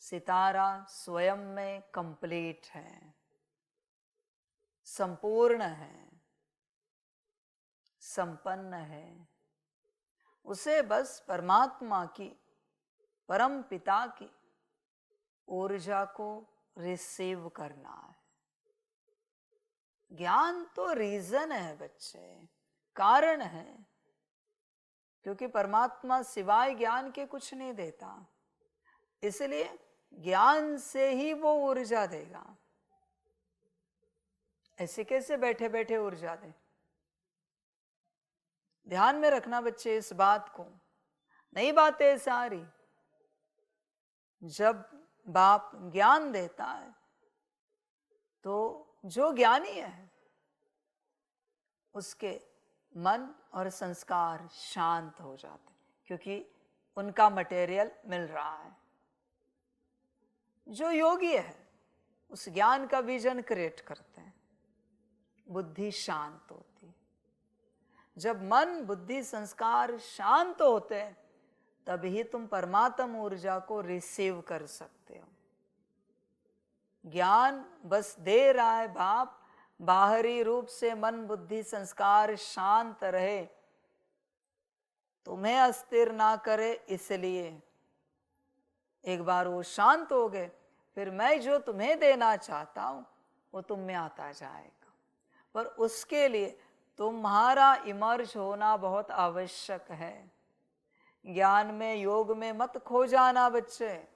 सितारा स्वयं में कंप्लीट है, संपूर्ण है, संपन्न है। उसे बस परमात्मा की, परम पिता की ऊर्जा को रिसीव करना है। ज्ञान तो रीजन है बच्चे, कारण है, क्योंकि परमात्मा सिवाय ज्ञान के कुछ नहीं देता, इसलिए ज्ञान से ही वो ऊर्जा देगा। ऐसे कैसे बैठे बैठे ऊर्जा दे? ध्यान में रखना बच्चे इस बात को, नई बातें सारी। जब बाप ज्ञान देता है तो जो ज्ञानी है उसके मन और संस्कार शांत हो जाते, क्योंकि उनका मटेरियल मिल रहा है। जो योगी है उस ज्ञान का विजन क्रिएट करते हैं, बुद्धि शांत होती है। जब मन बुद्धि संस्कार शांत होते हैं तभी तुम परमात्म ऊर्जा को रिसीव कर सकते हो। ज्ञान बस दे रहा है बाप, बाहरी रूप से मन बुद्धि संस्कार शांत रहे, तुम्हें अस्थिर ना करे, इसलिए एक बार वो शांत हो गए, फिर मैं जो तुम्हें देना चाहता हूं वो तुम में आता जाएगा। पर उसके लिए तुम्हारा इमर्ज होना बहुत आवश्यक है। ज्ञान में, योग में मत खो जाना बच्चे,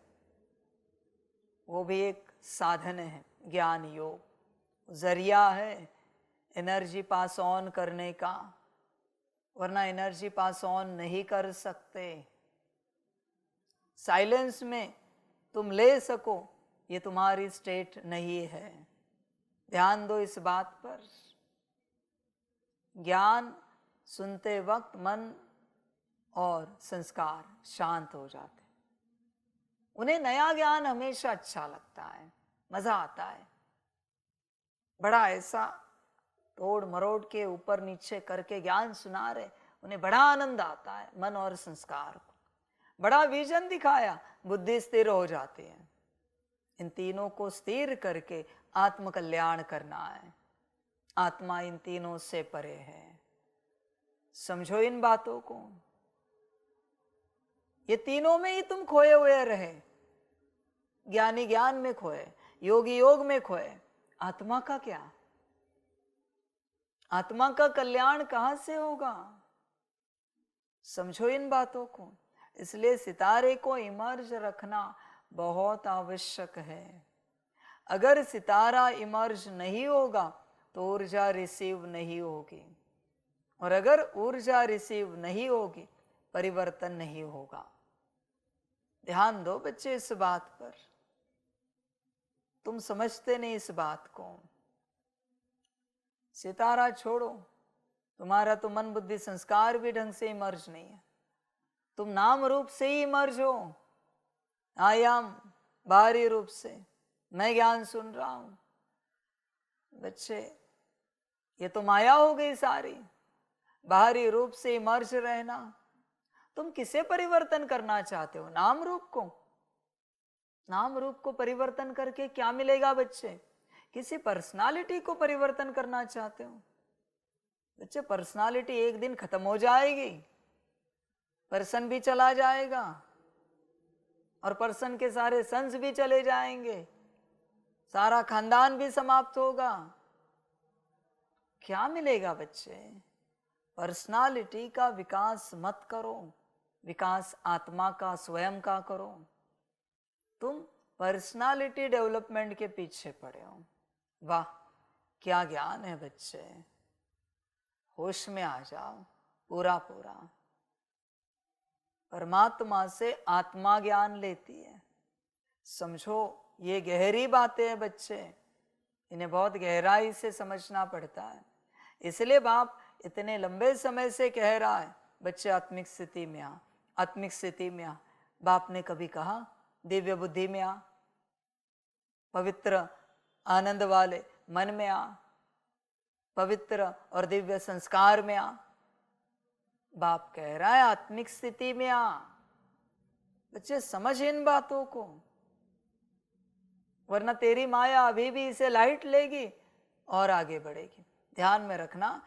वो भी एक साधन है। ज्ञान योग जरिया है एनर्जी पास ऑन करने का, वरना एनर्जी पास ऑन नहीं कर सकते। साइलेंस में तुम ले सको, ये तुम्हारी स्टेट नहीं है। ध्यान दो इस बात पर। ज्ञान सुनते वक्त मन और संस्कार शांत हो जाते, उन्हें नया ज्ञान हमेशा अच्छा लगता है, मजा आता है। बड़ा ऐसा तोड़ मरोड़ के ऊपर नीचे करके ज्ञान सुना रहे, उन्हें बड़ा आनंद आता है मन और संस्कार को। बड़ा विजन दिखाया, बुद्धि स्थिर हो जाती है। इन तीनों को स्थिर करके आत्म कल्याण करना है। आत्मा इन तीनों से परे है। समझो इन बातों को। ये तीनों में ही तुम खोए हुए रहे। ज्ञानी ज्ञान में खोए, योगी योग में खोए, आत्मा का क्या? आत्मा का कल्याण कहां से होगा? समझो इन बातों को। इसलिए सितारे को इमर्ज रखना बहुत आवश्यक है। अगर सितारा इमर्ज नहीं होगा तो ऊर्जा रिसीव नहीं होगी, और अगर ऊर्जा रिसीव नहीं होगी परिवर्तन नहीं होगा। ध्यान दो बच्चे इस बात पर, तुम समझते नहीं इस बात को। सितारा छोड़ो, तुम्हारा तो मन बुद्धि संस्कार भी ढंग से इमर्ज नहीं है, तुम नाम रूप से ही इमर्ज हो, आयाम बाहरी रूप से। मैं ज्ञान सुन रहा हूं बच्चे, ये तो माया हो गई सारी, बाहरी रूप से इमर्ज रहना। तुम किसे परिवर्तन करना चाहते हो? नाम रूप को। नाम रूप को परिवर्तन करके क्या मिलेगा बच्चे? किसी पर्सनालिटी को परिवर्तन करना चाहते हो बच्चे? पर्सनालिटी एक दिन खत्म हो जाएगी, पर्सन भी चला जाएगा, और पर्सन के सारे सन्स भी चले जाएंगे, सारा खानदान भी समाप्त होगा। क्या मिलेगा बच्चे? पर्सनालिटी का विकास मत करो, विकास आत्मा का, स्वयं का करो। तुम पर्सनालिटी डेवलपमेंट के पीछे पड़े हो। वाह क्या ज्ञान है बच्चे, होश में आ जाओ पूरा पूरा। परमात्मा से आत्मा ज्ञान लेती है, समझो ये गहरी बातें हैं बच्चे, इन्हें बहुत गहराई से समझना पड़ता है। इसलिए बाप इतने लंबे समय से कह रहा है बच्चे आत्मिक स्थिति में आ, आत्मिक स्थिति में आ। बाप ने कभी कहा दिव्य बुद्धि में आ, पवित्र आनंद वाले मन में आ, पवित्र और दिव्य संस्कार में आ। बाप कह रहा है आत्मिक स्थिति में आ। बच्चे समझ इन बातों को, वरना तेरी माया अभी भी इसे लाइट लेगी और आगे बढ़ेगी। ध्यान में रखना,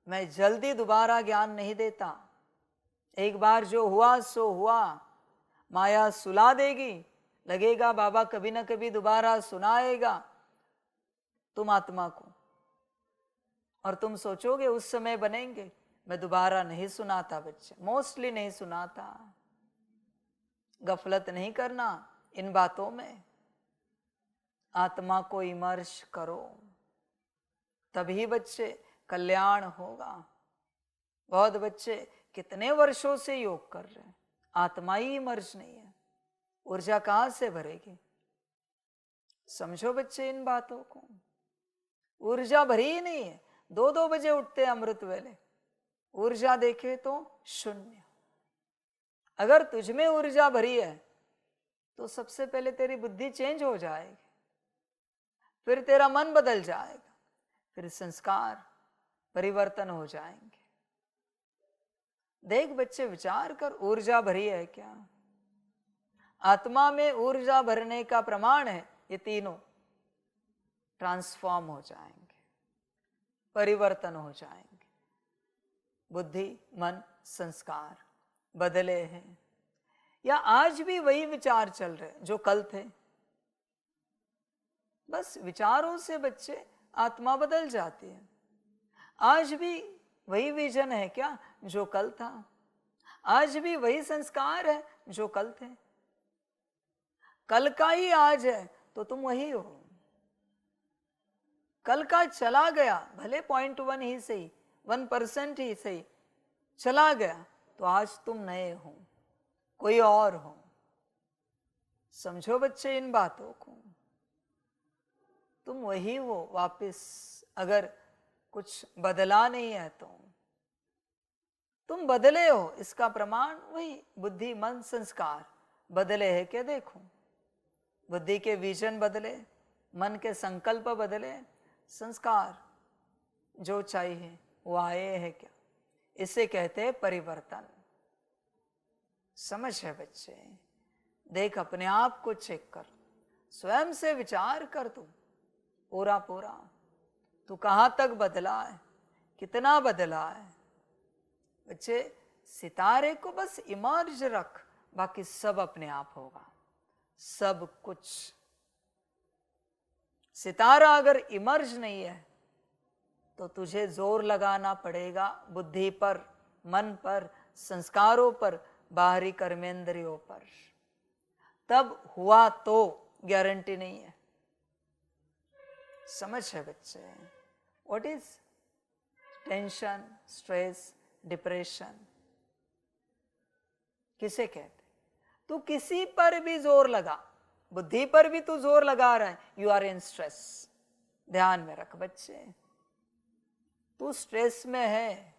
मैं जल्दी दोबारा ज्ञान नहीं देता। एक बार जो हुआ सो हुआ, माया सुला देगी, लगेगा बाबा कभी ना कभी दोबारा सुनाएगा तुम आत्मा को, और तुम सोचोगे उस समय बनेंगे। मैं दोबारा नहीं सुनाता बच्चे, मोस्टली नहीं सुनाता। गफलत नहीं करना इन बातों में, आत्मा को इमर्श करो, तभी बच्चे कल्याण होगा। बहुत बच्चे कितने वर्षों से योग कर रहे हैं, आत्मा ही इमर्ज नहीं है, ऊर्जा कहां से भरेगी? समझो बच्चे इन बातों को, ऊर्जा भरी ही नहीं है। 2-2 बजे उठते अमृत वेले, ऊर्जा देखे तो शून्य। अगर तुझमें ऊर्जा भरी है तो सबसे पहले तेरी बुद्धि चेंज हो जाएगी, फिर तेरा मन बदल जाएगा, फिर संस्कार परिवर्तन हो जाएंगे। देख बच्चे विचार कर, ऊर्जा भरी है क्या? आत्मा में ऊर्जा भरने का प्रमाण है ये तीनों ट्रांसफॉर्म हो जाएंगे, परिवर्तन हो जाएंगे। बुद्धि मन संस्कार बदले हैं, या आज भी वही विचार चल रहे जो कल थे? बस विचारों से बच्चे आत्मा बदल जाती है। आज भी वही विजन है क्या जो कल था? आज भी वही संस्कार है जो कल थे? कल का ही आज है तो तुम वही हो। कल का चला गया, भले 0.1 ही सही, 1% ही सही, चला गया, तो आज तुम नए हो, कोई और हो। समझो बच्चे इन बातों को, तुम वही हो वापस। अगर कुछ बदला नहीं है तो तुम बदले हो, इसका प्रमाण वही बुद्धि मन संस्कार बदले है क्या? देखो, बुद्धि के विजन बदले, मन के संकल्प बदले, संस्कार जो चाहिए वो आए हैं क्या? इसे कहते हैं परिवर्तन। समझ है बच्चे? देख अपने आप को चेक कर, स्वयं से विचार कर, तू पूरा पूरा तू कहां तक बदला है, कितना बदला है? बच्चे सितारे को बस इमर्ज रख, बाकी सब अपने आप होगा, सब कुछ। सितारा अगर इमर्ज नहीं है तो तुझे जोर लगाना पड़ेगा बुद्धि पर, मन पर, संस्कारों पर, बाहरी कर्मेंद्रियों पर, तब हुआ तो गारंटी नहीं है। समझ है बच्चे? What is tension, stress, depression? किसे कहते? तू किसी पर भी जोर लगा, बुद्धि पर भी तू जोर लगा रहा है, यू आर इन स्ट्रेस। ध्यान में रख बच्चे, तू स्ट्रेस में है।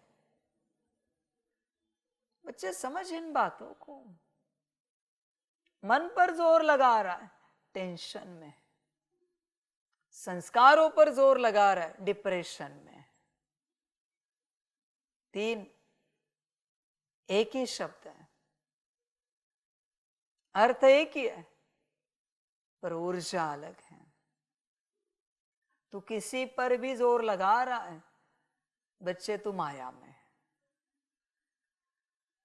बच्चे समझ इन बातों को। मन पर जोर लगा रहा है, टेंशन में। संस्कारों पर जोर लगा रहा है, डिप्रेशन में। 3 एक ही शब्द है, अर्थ एक ही है, पर ऊर्जा अलग है। तू किसी पर भी जोर लगा रहा है, बच्चे तू माया में।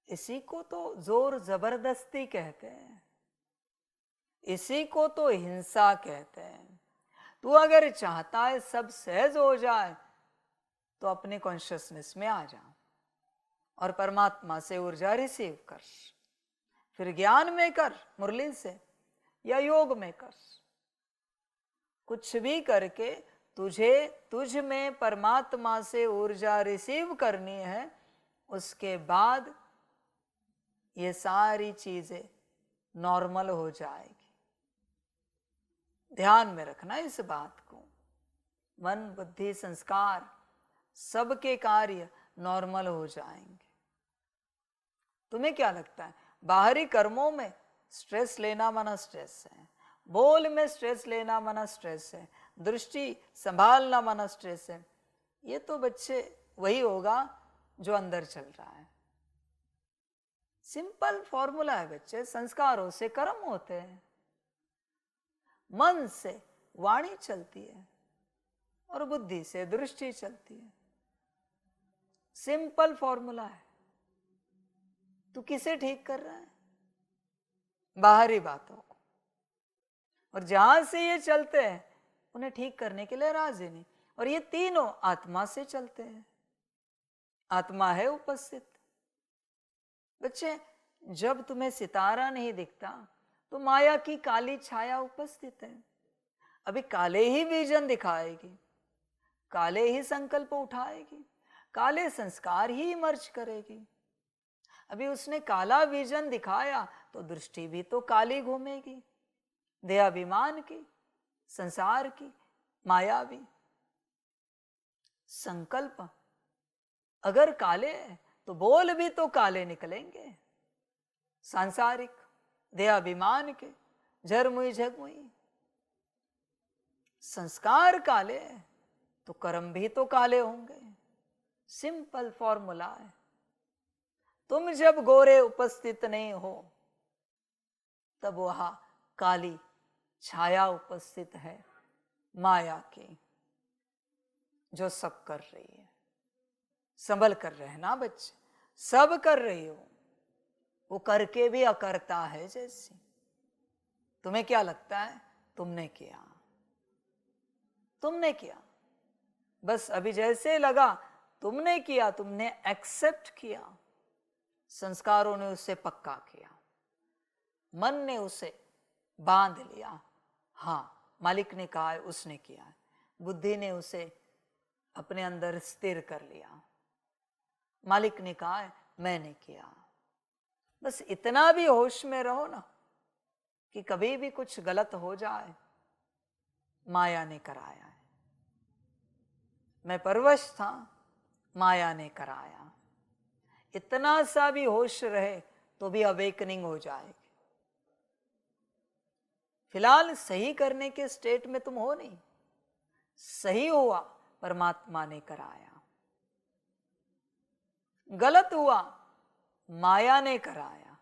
इसी को तो जोर जबरदस्ती कहते हैं, इसी को तो हिंसा कहते हैं। तू अगर चाहता है सब सहज हो जाए, तो अपने कॉन्शियसनेस में आ जा और परमात्मा से ऊर्जा रिसीव कर। फिर ज्ञान में कर, मुरली से, या योग में कर। कुछ भी करके तुझ में परमात्मा से ऊर्जा रिसीव करनी है। उसके बाद ये सारी चीजें नॉर्मल हो जाएगी। ध्यान में रखना इस बात को। मन, बुद्धि, संस्कार, सबके कार्य नॉर्मल हो जाएंगे। तुम्हें क्या लगता है, बाहरी कर्मों में स्ट्रेस लेना मना स्ट्रेस है, बोल में स्ट्रेस लेना मना स्ट्रेस है, दृष्टि संभालना मना स्ट्रेस है? ये तो बच्चे वही होगा जो अंदर चल रहा है। सिंपल फॉर्मूला है बच्चे। संस्कारों से कर्म होते हैं, मन से वाणी चलती है और बुद्धि से दृष्टि चलती है। सिंपल फॉर्मूला है। तू किसे ठीक कर रहा है? बाहरी बातों को। और जहां से ये चलते हैं उन्हें ठीक करने के लिए राजी नहीं। और ये तीनों आत्मा से चलते हैं। आत्मा है उपस्थित। बच्चे, जब तुम्हें सितारा नहीं दिखता तो माया की काली छाया उपस्थित है। अभी काले ही विजन दिखाएगी, काले ही संकल्प उठाएगी, काले संस्कार ही इमर्ज करेगी। अभी उसने काला विजन दिखाया तो दृष्टि भी तो काली घूमेगी, देहाभिमान की, संसार की, माया भी। संकल्प अगर काले है तो बोल भी तो काले निकलेंगे, सांसारिक, देहाभिमान के, झरमुई झगमुई। संस्कार काले है तो कर्म भी तो काले होंगे। सिंपल फॉर्मूला है। तुम जब गोरे उपस्थित नहीं हो तब वहां काली छाया उपस्थित है, माया की, जो सब कर रही है। संभल कर रहना बच्चे, सब कर रही हो। वो करके भी अकर्ता है जैसी। तुम्हें क्या लगता है तुमने किया? तुमने किया, बस अभी जैसे लगा तुमने किया, तुमने एक्सेप्ट किया। संस्कारों ने उसे पक्का किया, मन ने उसे बांध लिया। हाँ, मालिक ने कहा है, उसने किया है। बुद्धि ने उसे अपने अंदर स्थिर कर लिया। मालिक ने कहा है, मैंने किया। बस इतना भी होश में रहो ना कि कभी भी कुछ गलत हो जाए, माया ने कराया है। मैं परवश था, माया ने कराया। इतना सा भी होश रहे तो भी अवेकनिंग हो जाएगी। फिलहाल सही करने के स्टेट में तुम हो नहीं। सही हुआ, परमात्मा ने कराया। गलत हुआ, माया ने कराया।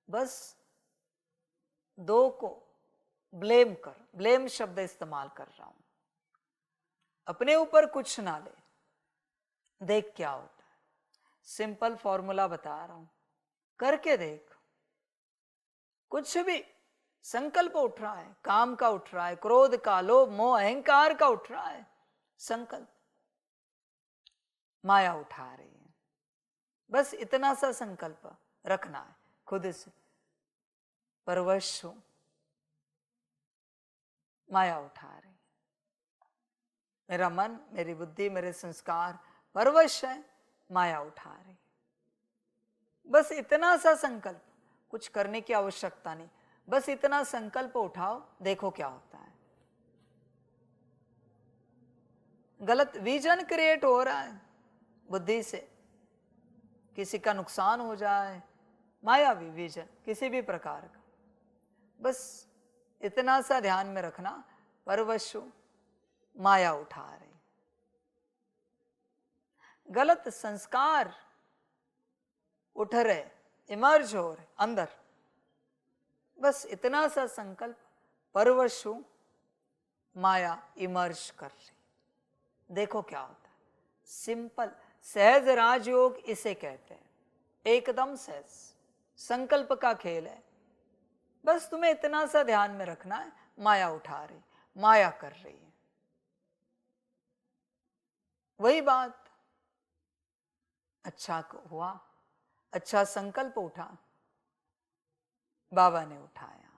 बस दो को ब्लेम कर, ब्लेम शब्द इस्तेमाल कर रहा हूं। अपने ऊपर कुछ ना ले, देख क्या होता है। सिंपल फॉर्मूला बता रहा हूं, करके देख। कुछ भी संकल्प उठ रहा है, काम का उठ रहा है, क्रोध का, लोभ, मोह, अहंकार का उठ रहा है संकल्प, माया उठा रही है। बस इतना सा संकल्प रखना है खुद से, परवश हूं, माया उठा रही। मेरा मन, मेरी बुद्धि, मेरे संस्कार परवश है, माया उठा रही। बस इतना सा संकल्प, कुछ करने की आवश्यकता नहीं, बस इतना संकल्प उठाओ, देखो क्या होता है। गलत विजन क्रिएट हो रहा है बुद्धि से, किसी का नुकसान हो जाए, मायावी विजन किसी भी प्रकार का। बस इतना सा ध्यान में रखना, परवश माया उठा रही। गलत संस्कार उठ रहे, इमर्ज हो रहे अंदर, बस इतना सा संकल्प, परवश माया इमर्ज कर रही। देखो क्या होता है। सिंपल सहज राजयोग इसे कहते हैं, एकदम सहज संकल्प का खेल है। बस तुम्हें इतना सा ध्यान में रखना है, माया उठा रही, माया कर रही है। वही बात, अच्छा हुआ, अच्छा संकल्प उठा, बाबा ने उठाया,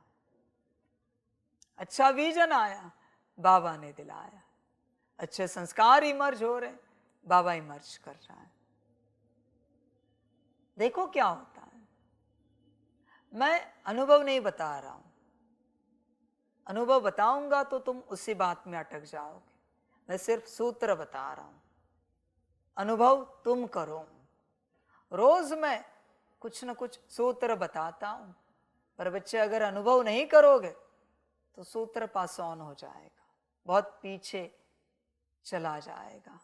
अच्छा विजन आया, बाबा ने दिलाया, अच्छे संस्कार इमर्ज हो रहे, बाबा इमर्ज कर रहा है। देखो क्या होता है। मैं अनुभव नहीं बता रहा हूं, अनुभव बताऊंगा तो तुम उसी बात में अटक जाओगे। मैं सिर्फ सूत्र बता रहा हूं, अनुभव तुम करो। रोज मैं कुछ न कुछ सूत्र बताता हूं, पर बच्चे अगर अनुभव नहीं करोगे तो सूत्र पास ऑन हो जाएगा, बहुत पीछे चला जाएगा।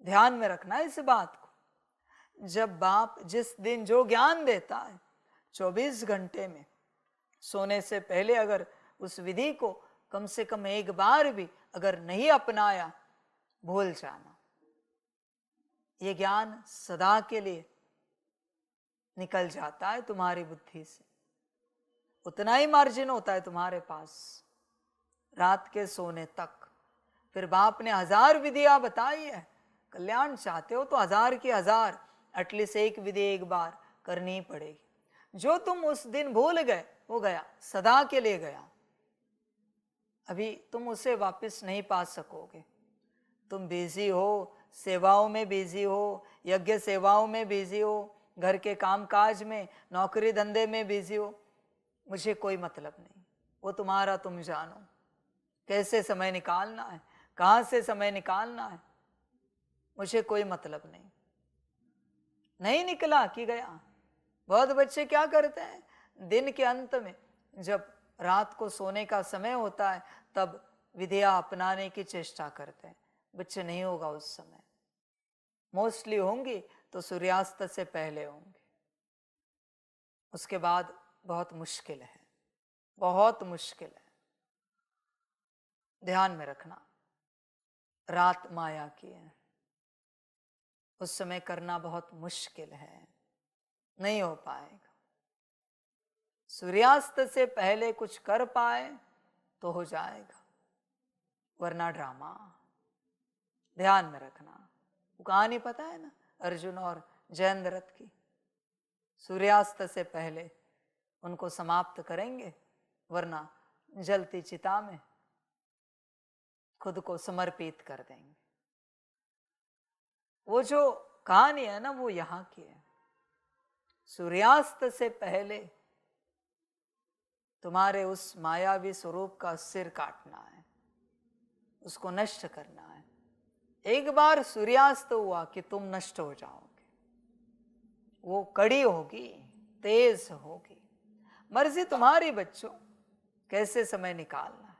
ध्यान में रखना इस बात को। जब बाप जिस दिन जो ज्ञान देता है, 24 घंटे में सोने से पहले अगर उस विधि को कम से कम एक बार भी अगर नहीं अपनाया, भूल जाना। ये ज्ञान सदा के लिए निकल जाता है तुम्हारी बुद्धि से, उतना ही मार्जिन होता है तुम्हारे पास रात के सोने तक। फिर बाप ने 1000 विधियां बताई है, कल्याण चाहते हो तो 1000 की 1000 एटलीस्ट एक विधि एक बार करनी पड़ेगी। जो तुम उस दिन भूल गए वो गया, सदा के लिए गया, अभी तुम उसे वापस नहीं पा सकोगे। तुम बिजी हो, सेवाओं में बिजी हो, यज्ञ सेवाओं में बिजी हो, घर के कामकाज में, नौकरी धंधे में बिजी हो, मुझे कोई मतलब नहीं, वो तुम्हारा तुम जानो कैसे समय निकालना है, कहाँ से समय निकालना है, मुझे कोई मतलब नहीं। नहीं निकला कि गया। बहुत बच्चे क्या करते हैं, दिन के अंत में जब रात को सोने का समय होता है तब विधियां अपनाने की चेष्टा करते हैं। बच्चे नहीं होगा उस समय, मोस्टली होंगी तो सूर्यास्त से पहले होंगे, उसके बाद बहुत मुश्किल है, बहुत मुश्किल है। ध्यान में रखना, रात माया की है, उस समय करना बहुत मुश्किल है, नहीं हो पाएगा। सूर्यास्त से पहले कुछ कर पाए तो हो जाएगा, वरना ड्रामा। ध्यान में रखना। वो कहानी पता है ना, अर्जुन और जयंद्रथ की। सूर्यास्त से पहले उनको समाप्त करेंगे, वरना जलती चिता में खुद को समर्पित कर देंगे। वो जो कहानी है ना, वो यहाँ की है। सूर्यास्त से पहले तुम्हारे उस मायावी स्वरूप का सिर काटना है, उसको नष्ट करना है। एक बार सूर्यास्त हुआ कि तुम नष्ट हो जाओगे, वो कड़ी होगी, तेज होगी। मर्जी तुम्हारी बच्चों, कैसे समय निकालना है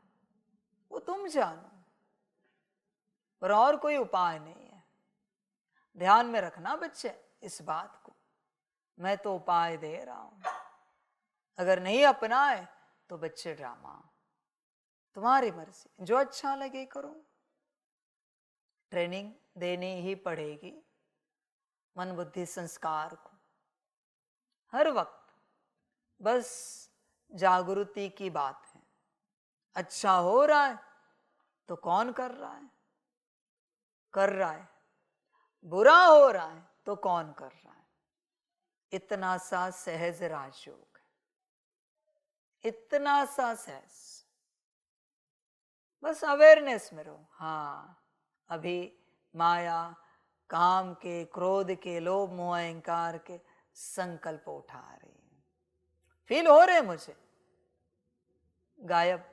वो तुम जानो, पर और कोई उपाय नहीं है। ध्यान में रखना बच्चे इस बात को, मैं तो उपाय दे रहा हूं, अगर नहीं अपनाए तो बच्चे ड्रामा। तुम्हारी मर्जी, जो अच्छा लगे करो। ट्रेनिंग देनी ही पड़ेगी मन बुद्धि संस्कार को हर वक्त। बस जागृति की बात है। अच्छा हो रहा है तो कौन कर रहा है, कर रहा है। बुरा हो रहा है तो कौन कर रहा है। इतना सा सहज राजयोग है, इतना सा सहज। बस अवेयरनेस में रहो। हाँ, अभी माया, काम के, क्रोध के, लोभ मोह अहंकार के संकल्प उठा रही है, फील हो रहे मुझे, गायब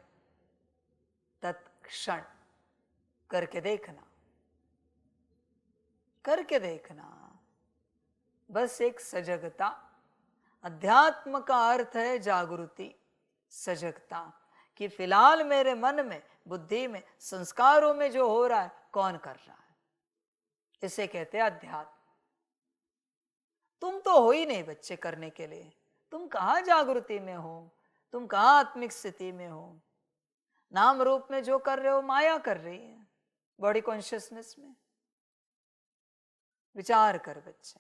तत्क्षण करके देखना, करके देखना। बस एक सजगता। अध्यात्म का अर्थ है जागृति, सजगता, कि फिलहाल मेरे मन में, बुद्धि में, संस्कारों में जो हो रहा है कौन कर रहा है, इसे कहते हैं अध्यात्म। तुम तो हो ही नहीं बच्चे करने के लिए, तुम कहां जागृति में हो, तुम कहां आत्मिक स्थिति में हो। नाम रूप में जो कर रहे हो माया कर रही है, बॉडी कॉन्शियसनेस में। विचार कर बच्चे,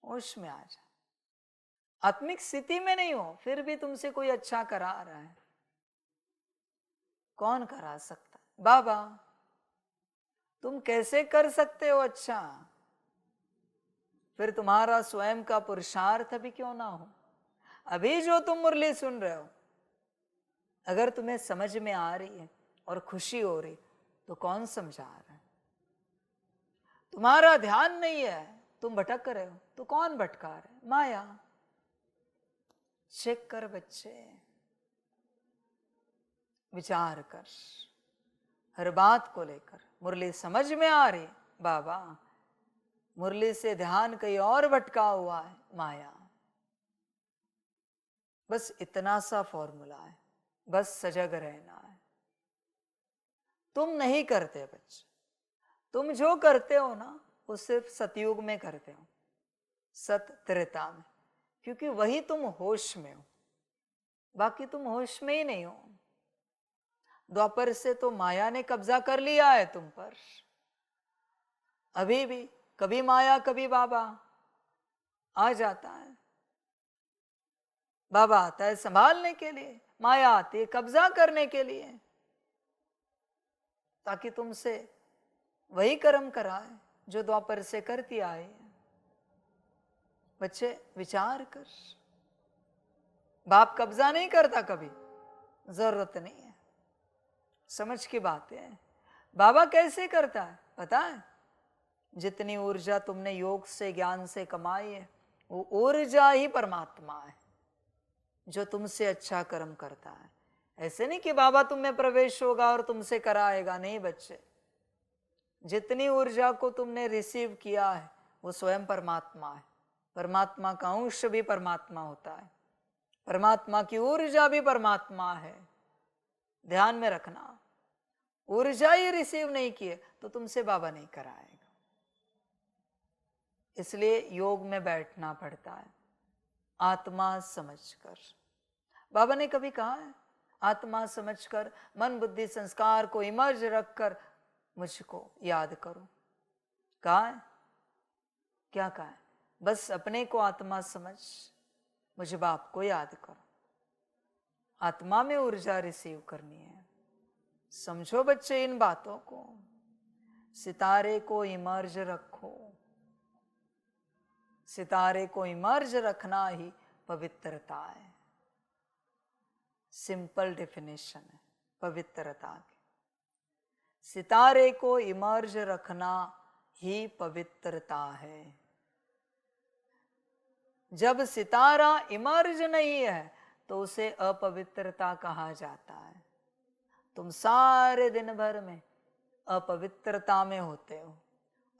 होश में आ जा। आत्मिक स्थिति में नहीं हो, फिर भी तुमसे कोई अच्छा करा रहा है, कौन करा सकता? बाबा। तुम कैसे कर सकते हो अच्छा? फिर तुम्हारा स्वयं का पुरुषार्थ भी क्यों ना हो। अभी जो तुम मुरली सुन रहे हो, अगर तुम्हें समझ में आ रही है और खुशी हो रही, तो कौन समझा रहा है? तुम्हारा ध्यान नहीं है, तुम भटक रहे हो, तो कौन भटका रहा है? माया। चेक कर बच्चे, विचार कर, हर बात को लेकर। मुरली समझ में आ रही, बाबा मुरली से ध्यान कहीं और भटका हुआ है, माया। बस इतना सा फॉर्मूला है, बस सजग रहना है। तुम नहीं करते बच्चे, तुम जो करते हो ना वो सिर्फ सतयुग में करते हो, सत त्रेता में, क्योंकि वही तुम होश में हो, बाकी तुम होश में ही नहीं हो। द्वापर से तो माया ने कब्जा कर लिया है तुम पर। अभी भी कभी माया कभी बाबा आ जाता है। बाबा आता है संभालने के लिए, माया आती है कब्जा करने के लिए, ताकि तुमसे वही कर्म कराए जो द्वापर से करती आए। बच्चे विचार कर, बाप कब्जा नहीं करता कभी, जरूरत नहीं है, समझ की बात है। बाबा कैसे करता है पता है? जितनी ऊर्जा तुमने योग से, ज्ञान से कमाई है, वो ऊर्जा ही परमात्मा है जो तुमसे अच्छा कर्म करता है। ऐसे नहीं कि बाबा तुम में प्रवेश होगा और तुमसे कराएगा, नहीं बच्चे। जितनी ऊर्जा को तुमने रिसीव किया है वो स्वयं परमात्मा है। परमात्मा का अंश भी परमात्मा होता है, परमात्मा की ऊर्जा भी परमात्मा है। ध्यान में रखना, ऊर्जा ही रिसीव नहीं किए तो तुमसे बाबा नहीं कराएगा। इसलिए योग में बैठना पड़ता है, आत्मा समझकर। बाबा ने कभी कहा है आत्मा समझकर, मन बुद्धि संस्कार को इमर्ज रखकर मुझको याद करो? कहा है? क्या कहा है? बस अपने को आत्मा समझ, मुझे बाप को याद करो। आत्मा में ऊर्जा रिसीव करनी है। समझो बच्चे इन बातों को। सितारे को इमर्ज रखो, सितारे को इमर्ज रखना ही पवित्रता है। सिंपल डेफिनेशन है पवित्रता की। सितारे को इमर्ज रखना ही पवित्रता है। जब सितारा इमर्ज नहीं है तो उसे अपवित्रता कहा जाता है। तुम सारे दिन भर में अपवित्रता में होते हो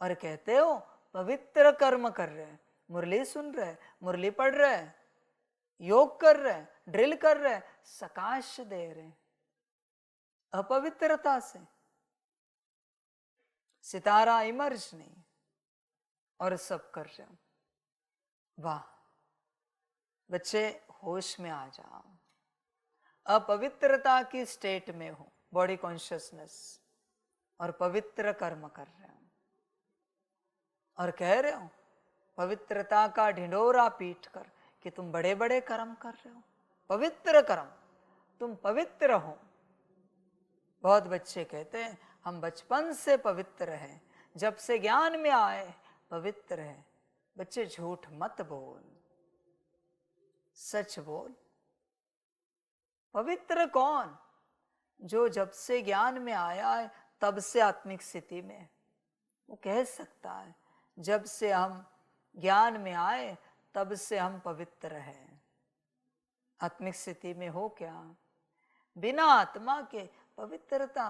और कहते हो पवित्र कर्म कर रहे हैं, मुरली सुन रहे, मुरली पढ़ रहे, योग कर रहे, ड्रिल कर रहे, सकाश दे रहे, अपवित्रता से। सितारा इमर्ज नहीं और सब कर रहे हो। वाह बच्चे, होश में आ जाओ। अपवित्रता की स्टेट में हो, बॉडी कॉन्शियसनेस, और पवित्र कर्म कर रहे हो और कह रहे हो पवित्रता का ढिंढोरा पीट कर कि तुम बड़े बड़े कर्म कर रहे हो। पवित्र कर्म, तुम पवित्र हो। बहुत बच्चे कहते हैं हम बचपन से पवित्र हैं, जब से ज्ञान में आए पवित्र है। बच्चे झूठ मत बोल, सच बोल। पवित्र कौन? जो जब से ज्ञान में आया है तब से आत्मिक स्थिति में है, वो कह सकता है जब से हम ज्ञान में आए तब से हम पवित्र हैं। आत्मिक स्थिति में हो क्या? बिना आत्मा के पवित्रता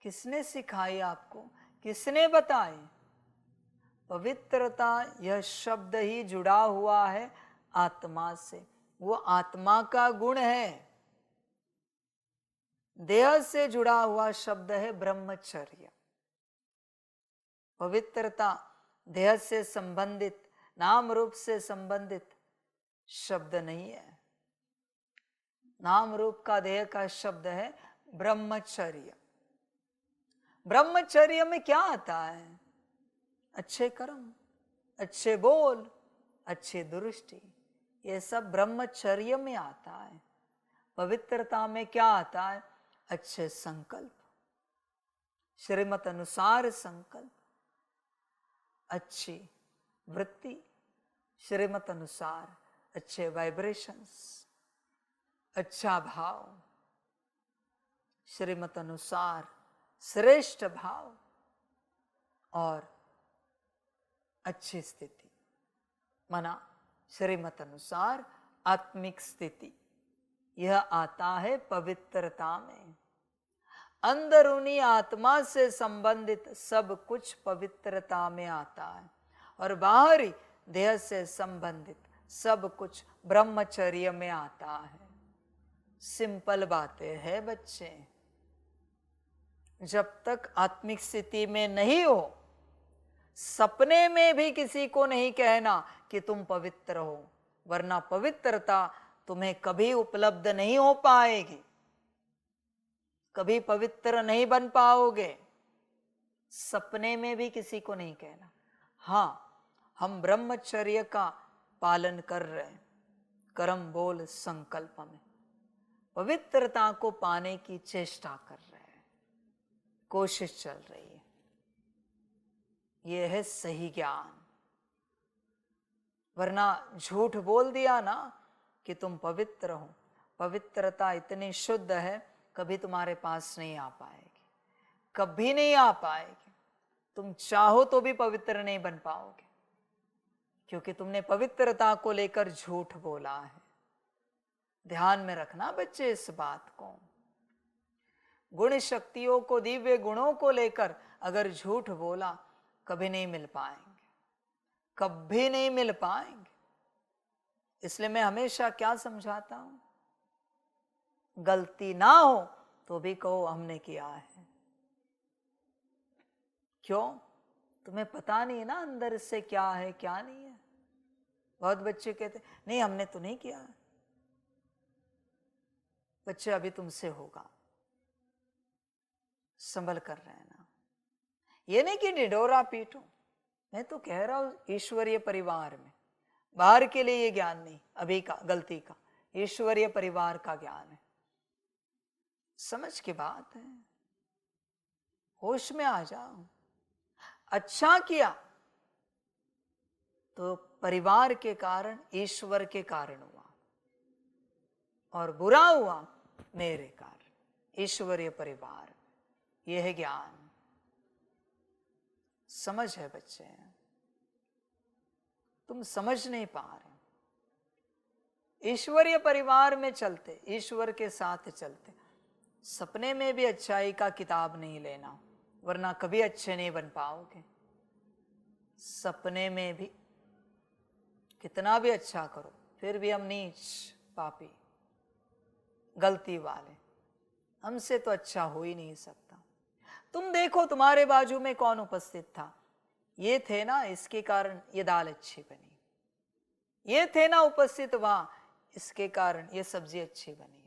किसने सिखाई आपको, किसने बताई? पवित्रता यह शब्द ही जुड़ा हुआ है आत्मा से, वो आत्मा का गुण है। देह से जुड़ा हुआ शब्द है ब्रह्मचर्य। पवित्रता देह से संबंधित, नाम रूप से संबंधित शब्द नहीं है। नाम रूप का देह का शब्द है ब्रह्मचर्य। ब्रह्मचर्य में क्या आता है? अच्छे कर्म, अच्छे बोल, अच्छी दृष्टि, ये सब ब्रह्मचर्य में आता है। पवित्रता में क्या आता है? अच्छे संकल्प, श्रीमत अनुसार संकल्प, अच्छी वृत्ति, श्रीमत अनुसार अच्छे वाइब्रेशंस, अच्छा भाव, श्रीमत अनुसार श्रेष्ठ भाव और अच्छी स्थिति, माना श्रीमत अनुसार आत्मिक स्थिति, यह आता है पवित्रता में। अंदरूनी आत्मा से संबंधित सब कुछ पवित्रता में आता है और बाहरी देह से संबंधित सब कुछ ब्रह्मचर्य में आता है। सिंपल बातें हैं बच्चे। जब तक आत्मिक स्थिति में नहीं हो, सपने में भी किसी को नहीं कहना कि तुम पवित्र हो, वरना पवित्रता तुम्हें कभी उपलब्ध नहीं हो पाएगी, कभी पवित्र नहीं बन पाओगे। सपने में भी किसी को नहीं कहना, हाँ हम ब्रह्मचर्य का पालन कर रहे हैं, कर्म बोल संकल्प में पवित्रता को पाने की चेष्टा कर रहे हैं, कोशिश चल रही है। यह है सही ज्ञान। वरना झूठ बोल दिया ना कि तुम पवित्र हो, पवित्रता इतनी शुद्ध है कभी तुम्हारे पास नहीं आ पाएगी, कभी नहीं आ पाएगी। तुम चाहो तो भी पवित्र नहीं बन पाओगे, क्योंकि तुमने पवित्रता को लेकर झूठ बोला है। ध्यान में रखना बच्चे इस बात को। गुण शक्तियों को, दिव्य गुणों को लेकर अगर झूठ बोला, कभी नहीं मिल पाएंगे, कभी नहीं मिल पाएंगे। इसलिए मैं हमेशा क्या समझाता हूं, गलती ना हो तो भी कहो हमने किया है। क्यों? तुम्हें पता नहीं ना अंदर से क्या है क्या नहीं है। बहुत बच्चे कहते नहीं हमने तो नहीं किया है। बच्चे अभी तुमसे होगा, संभल कर रहना। ये नहीं कि निडोरा पीटो, मैं तो कह रहा हूं ईश्वरीय परिवार में, बाहर के लिए ये ज्ञान नहीं, अभी का गलती का, ईश्वरीय परिवार का ज्ञान है। समझ की बात है, होश में आ जाओ। अच्छा किया तो परिवार के कारण, ईश्वर के कारण हुआ, और बुरा हुआ मेरे कारण, ईश्वरीय परिवार। यह है ज्ञान। समझ है बच्चे? तुम समझ नहीं पा रहे। ईश्वरीय परिवार में चलते, ईश्वर के साथ चलते, सपने में भी अच्छाई का किताब नहीं लेना, वरना कभी अच्छे नहीं बन पाओगे। सपने में भी कितना भी अच्छा करो, फिर भी हम नीच, पापी, गलती वाले, हमसे तो अच्छा हो ही नहीं सकता। तुम देखो तुम्हारे बाजू में कौन उपस्थित था, ये थे ना, इसके कारण ये दाल अच्छी बनी। ये थे ना उपस्थित वहां, इसके कारण ये सब्जी अच्छी बनी है।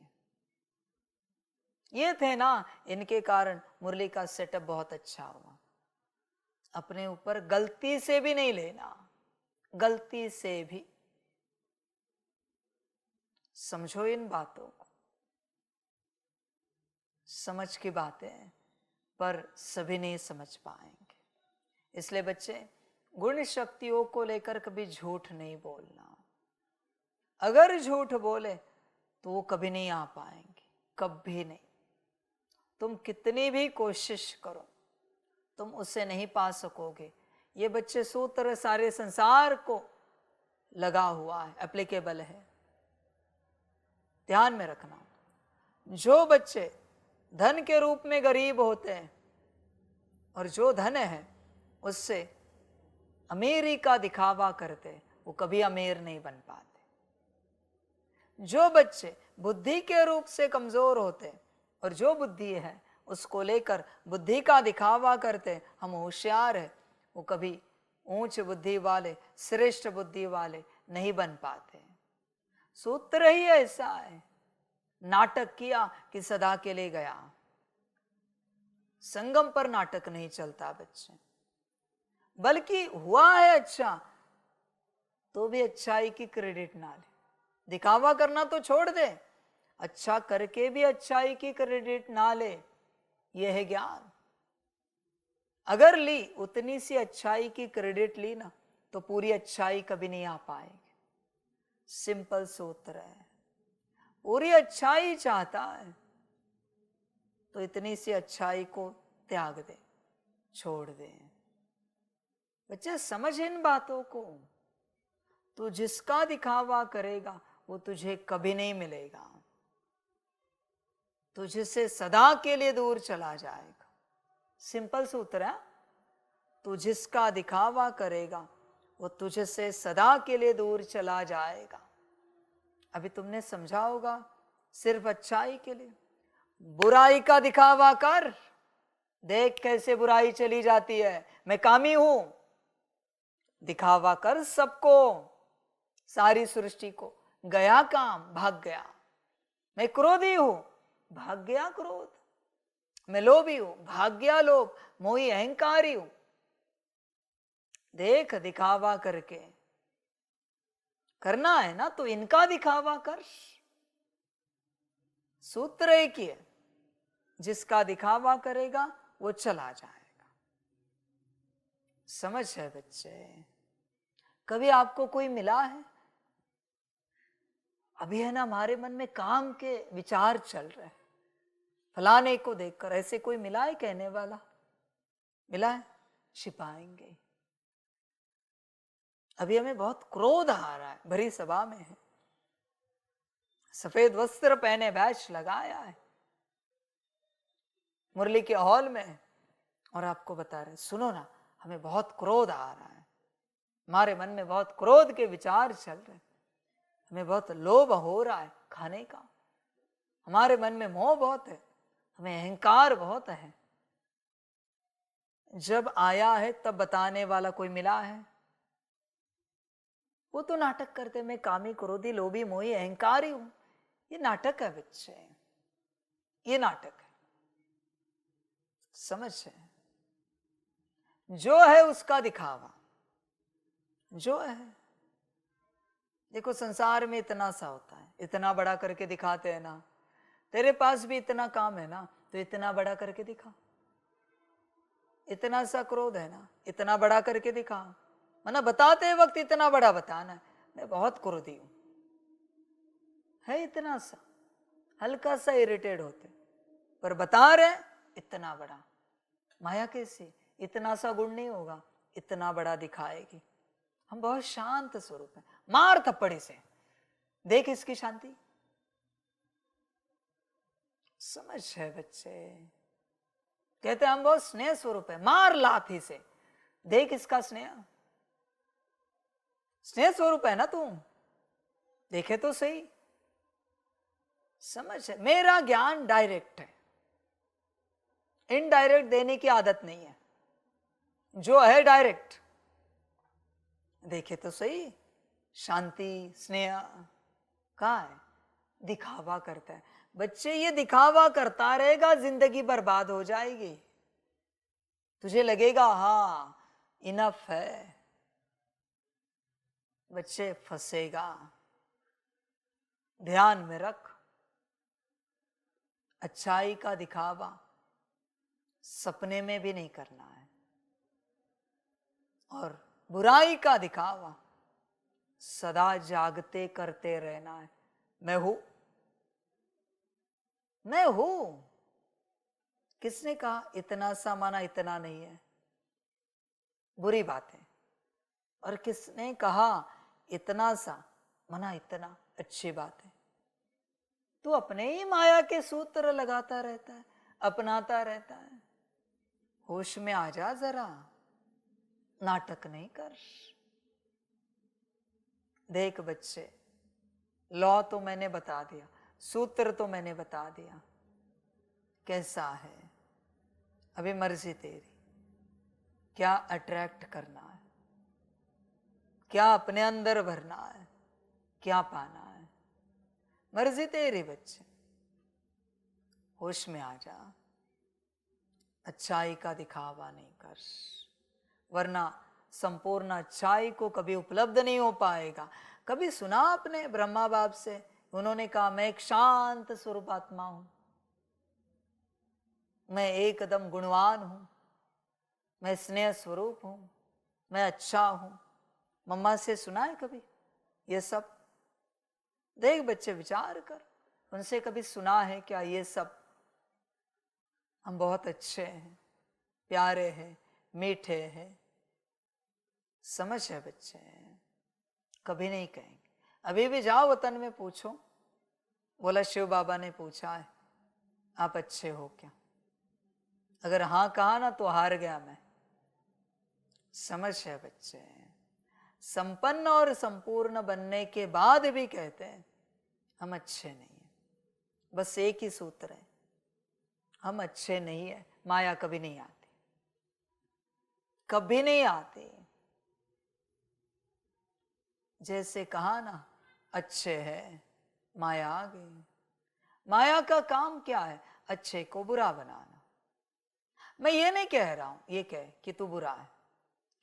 ये थे ना, इनके कारण मुरली का सेटअप बहुत अच्छा हुआ। अपने ऊपर गलती से भी नहीं लेना, गलती से भी। समझो इन बातों को। समझ की बातें पर सभी नहीं समझ पाएंगे। इसलिए बच्चे, गुण शक्तियों को लेकर कभी झूठ नहीं बोलना। अगर झूठ बोले तो वो कभी नहीं आ पाएंगे, कभी नहीं। तुम कितनी भी कोशिश करो तुम उसे नहीं पा सकोगे। ये बच्चे सूत्र सारे संसार को लगा हुआ है, एप्लीकेबल है, ध्यान में रखना। जो बच्चे धन के रूप में गरीब होते हैं और जो धन है उससे अमीरी का दिखावा करते, वो कभी अमीर नहीं बन पाते। जो बच्चे बुद्धि के रूप से कमजोर होते और जो बुद्धि है उसको लेकर बुद्धि का दिखावा करते, हम होशियार है, वो कभी ऊंच बुद्धि वाले, श्रेष्ठ बुद्धि वाले नहीं बन पाते। सूत्र ही ऐसा है। नाटक किया कि सदा के लिए गया। संगम पर नाटक नहीं चलता बच्चे, बल्कि हुआ है अच्छा तो भी अच्छाई की क्रेडिट ना ले। दिखावा करना तो छोड़ दे, अच्छा करके भी अच्छाई की क्रेडिट ना ले। यह है ज्ञान। अगर ली उतनी सी अच्छाई की क्रेडिट ली ना तो पूरी अच्छाई कभी नहीं आ पाएगी। सिंपल सूत्र है। पूरी अच्छाई चाहता है तो इतनी सी अच्छाई को त्याग दे, छोड़ दे। बच्चे समझ इन बातों को। तू जिसका दिखावा करेगा वो तुझे कभी नहीं मिलेगा, तुझसे सदा के लिए दूर चला जाएगा। सिंपल सूत्र है। तू जिसका दिखावा करेगा वो तुझसे सदा के लिए दूर चला जाएगा। अभी तुमने समझा होगा, सिर्फ अच्छाई के लिए। बुराई का दिखावा कर, देख कैसे बुराई चली जाती है। मैं कामी हूं, दिखावा कर सबको, सारी सृष्टि को। गया काम, भाग गया। मैं क्रोधी हूं, भाग गया क्रोध। मैं लोभी हूं, भाग गया लोभ। मोही अहंकारी हूं। देख दिखावा करके करना है ना तो इनका दिखावा कर। सूत्र एक ही है, जिसका दिखावा करेगा वो चला जाएगा। समझ है बच्चे? कभी आपको कोई मिला है? अभी है ना हमारे मन में काम के विचार चल रहे हैं, फलाने को देखकर ऐसे कोई मिला है कहने वाला? मिला है? छिपाएंगे। अभी हमें बहुत क्रोध आ रहा है, भरी सभा में है, सफेद वस्त्र पहने बैच लगाया है, मुरली के हॉल में, और आपको बता रहे सुनो ना हमें बहुत क्रोध आ रहा है, हमारे मन में बहुत क्रोध के विचार चल रहे हैं, हमें बहुत लोभ हो रहा है खाने का, हमारे मन में मोह बहुत है, हमें अहंकार बहुत है। जब आया है तब बताने वाला कोई मिला है? वो तो नाटक करते, मैं कामी क्रोधी लोभी मोही अहंकारी हूं। ये नाटक है बच्चे, ये नाटक है। समझ है? जो है उसका दिखावा, जो है। देखो संसार में इतना सा होता है, इतना बड़ा करके दिखाते हैं ना। तेरे पास भी इतना काम है ना तो इतना बड़ा करके दिखा। इतना सा क्रोध है ना, इतना बड़ा करके दिखा। मना बताते वक्त इतना बड़ा बताना है, मैं बहुत क्रोधी हूं, है इतना सा, हल्का सा इरिटेट होते, पर बता रहे इतना बड़ा। माया कैसे? इतना सा गुण नहीं होगा, इतना बड़ा दिखाएगी। हम बहुत शांत स्वरूप हैं, मार थप्पड़ी से देख इसकी शांति। समझ है बच्चे? कहते हम बहुत स्नेह स्वरूप है, मार लाठी से देख इसका स्नेह। स्नेह स्वरूप है ना तू, देखे तो सही। समझ है? मेरा ज्ञान डायरेक्ट है, इनडायरेक्ट देने की आदत नहीं है। जो है डायरेक्ट, देखे तो सही। शांति स्नेह कहाँ है? दिखावा करता है। बच्चे ये दिखावा करता रहेगा, जिंदगी बर्बाद हो जाएगी। तुझे लगेगा हाँ इनफ है, बच्चे फंसेगा। ध्यान में रख, अच्छाई का दिखावा सपने में भी नहीं करना है, और बुराई का दिखावा सदा जागते करते रहना है। मैं हूं, मैं हूं, किसने कहा इतना सा माना इतना नहीं है, बुरी बात है। और किसने कहा इतना सा माना इतना अच्छी बात है। तू अपने ही माया के सूत्र लगाता रहता है, अपनाता रहता है। होश में आ जा जरा, नाटक नहीं कर। देख बच्चे, लॉ तो मैंने बता दिया, सूत्र तो मैंने बता दिया, कैसा है अभी मर्जी तेरी। क्या अट्रैक्ट करना है, क्या अपने अंदर भरना है, क्या पाना है, मर्जी तेरी बच्चे। होश में आ जा, अच्छाई का दिखावा नहीं कर, वरना संपूर्ण अच्छाई को कभी उपलब्ध नहीं हो पाएगा। कभी सुना आपने ब्रह्मा बाप से, उन्होंने कहा मैं एक शांत स्वरूप आत्मा हूं, मैं एकदम गुणवान हूं, मैं स्नेह स्वरूप हूं, मैं अच्छा हूं। मम्मा से सुना है कभी ये सब? देख बच्चे, विचार कर, उनसे कभी सुना है क्या ये सब? हम बहुत अच्छे हैं, प्यारे हैं, मीठे हैं, समझ है बच्चे? कभी नहीं कहेंगे। अभी भी जाओ वतन में पूछो, बोला शिव बाबा ने पूछा है आप अच्छे हो क्या? अगर हाँ कहा ना तो हार गया मैं। समझ है बच्चे? संपन्न और संपूर्ण बनने के बाद भी कहते हैं हम अच्छे नहीं है। बस एक ही सूत्र है, हम अच्छे नहीं है। माया कभी नहीं आती, कभी नहीं आती। जैसे कहा ना अच्छे है, माया आ गई। माया का काम क्या है? अच्छे को बुरा बनाना। मैं ये नहीं कह रहा हूं ये कह कि तू बुरा है,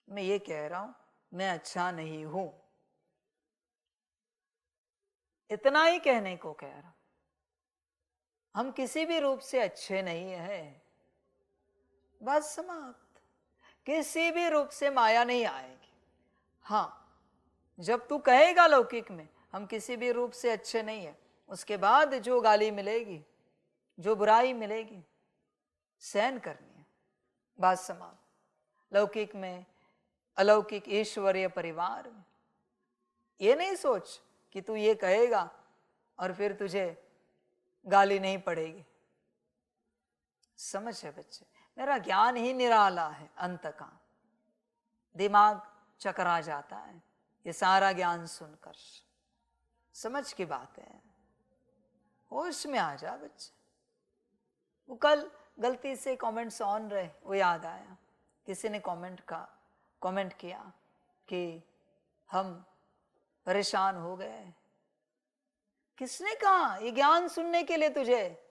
मैं ये कह रहा हूं मैं अच्छा नहीं हूं, इतना ही कहने को कह रहा हूं। हम किसी भी रूप से अच्छे नहीं है, बस समाप्त। किसी भी रूप से माया नहीं आएगी। हाँ, जब तू कहेगा लौकिक में हम किसी भी रूप से अच्छे नहीं है, उसके बाद जो गाली मिलेगी, जो बुराई मिलेगी, सहन करनी है, बात समाप्त। लौकिक में, अलौकिक, ईश्वरीय परिवार में ये नहीं सोच कि तू ये कहेगा और फिर तुझे गाली नहीं पड़ेगी। समझ है बच्चे? मेरा ज्ञान ही निराला है, अंत का दिमाग चकरा जाता है ये सारा ज्ञान सुनकर। समझ की बात है, होश में आ जा बच्चे। वो कल गलती से कमेंट्स ऑन रहे, वो याद आया, किसी ने कमेंट किया कि हम परेशान हो गए। किसने कहा ये ज्ञान सुनने के लिए तुझे?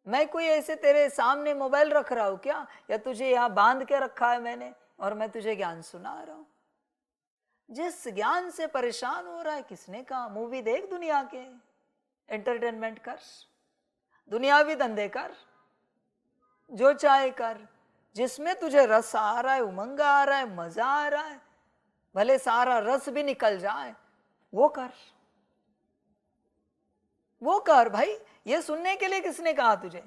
मैं कोई ऐसे तेरे सामने मोबाइल रख रहा हूं क्या, या तुझे यहां बांध के रखा है मैंने और मैं तुझे ज्ञान सुना रहा हूं? जिस ज्ञान से परेशान हो रहा है, किसने कहा? मूवी देख, दुनिया के एंटरटेनमेंट कर, दुनियावी धंधे कर, जो चाहे कर, जिसमें तुझे रस आ रहा है, उमंग आ रहा है, मजा आ रहा है, भले सारा रस भी निकल जाए, वो कर, वो कर भाई। ये सुनने के लिए किसने कहा तुझे?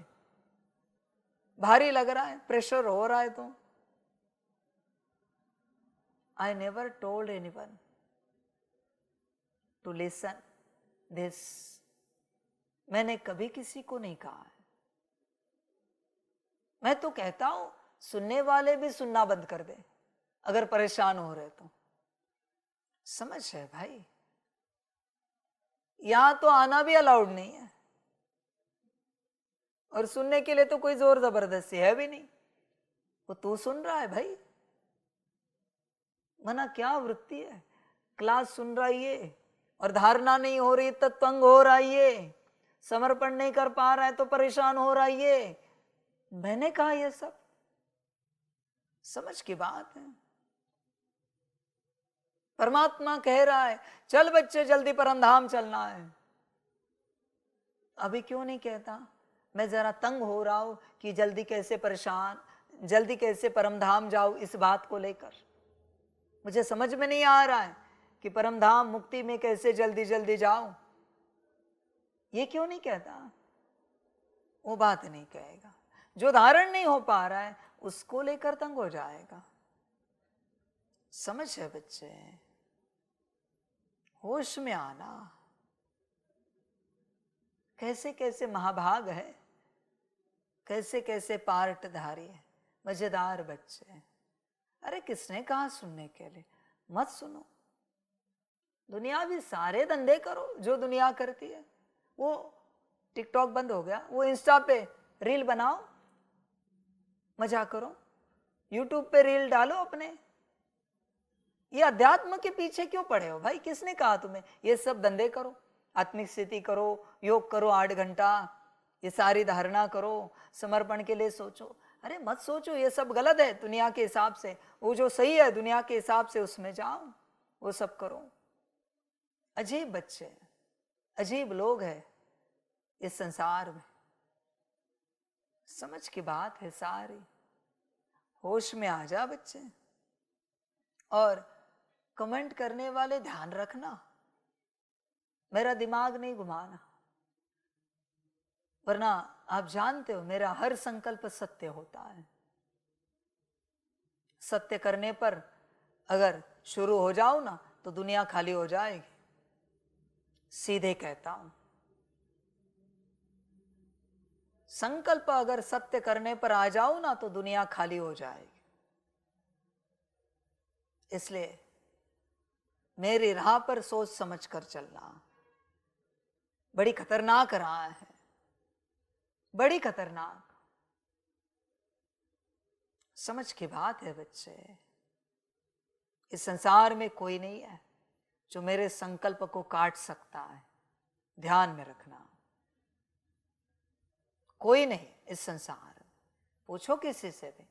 भारी लग रहा है, प्रेशर हो रहा है तो? I never told anyone to listen this. मैंने कभी किसी को नहीं कहा है। मैं तो कहता हूं सुनने वाले भी सुनना बंद कर दे अगर परेशान हो रहे तो। समझ है भाई? यहां तो आना भी अलाउड नहीं है, और सुनने के लिए तो कोई जोर जबरदस्ती है भी नहीं। वो तू सुन रहा है भाई, मना क्या वृत्ति है? क्लास सुन रहा है और धारणा नहीं हो रही तो तंग हो रहा है, समर्पण नहीं कर पा रहा है तो परेशान हो रहा है। मैंने कहा ये सब? समझ की बात है। परमात्मा कह रहा है चल बच्चे जल्दी परमधाम चलना है। अभी क्यों नहीं कहता? मैं जरा तंग हो रहा हूं कि जल्दी कैसे परमधाम जाऊं, इस बात को लेकर मुझे समझ में नहीं आ रहा है कि परमधाम मुक्ति में कैसे जल्दी जल्दी जाऊं। ये क्यों नहीं कहता? वो बात नहीं कहेगा। जो धारण नहीं हो पा रहा है उसको लेकर तंग हो जाएगा। समझ है बच्चे? होश में आना। कैसे कैसे महाभाग है, कैसे कैसे पार्टधारी है, मजेदार बच्चे। अरे किसने कहा सुनने के लिए? मत सुनो। दुनिया भी सारे धंधे करो जो दुनिया करती है। वो टिकटॉक बंद हो गया, वो इंस्टा पे रील बनाओ, मजा करो, यूट्यूब पे रील डालो अपने। ये अध्यात्म के पीछे क्यों पड़े हो भाई? किसने कहा तुम्हें ये सब धंधे करो? आत्मिक स्थिति करो, योग करो 8 घंटा, ये सारी धारणा करो, समर्पण के लिए सोचो। अरे मत सोचो, ये सब गलत है दुनिया के हिसाब से। वो जो सही है दुनिया के हिसाब से उसमें जाओ, वो सब करो। अजीब बच्चे, अजीब लोग हैं इस संसार में। समझ की बात है सारी। होश में आ जा बच्चे। और कमेंट करने वाले ध्यान रखना, मेरा दिमाग नहीं घुमाना, वरना आप जानते हो मेरा हर संकल्प सत्य होता है। सत्य करने पर अगर शुरू हो जाओ ना तो दुनिया खाली हो जाएगी। सीधे कहता हूं, संकल्प अगर सत्य करने पर आ जाओ ना तो दुनिया खाली हो जाएगी। इसलिए मेरी राह पर सोच समझ कर चलना। बड़ी खतरनाक राह है, बड़ी खतरनाक। समझ की बात है बच्चे। इस संसार में कोई नहीं है जो मेरे संकल्प को काट सकता है। ध्यान में रखना, कोई नहीं इस संसार में। पूछो किसी से भी,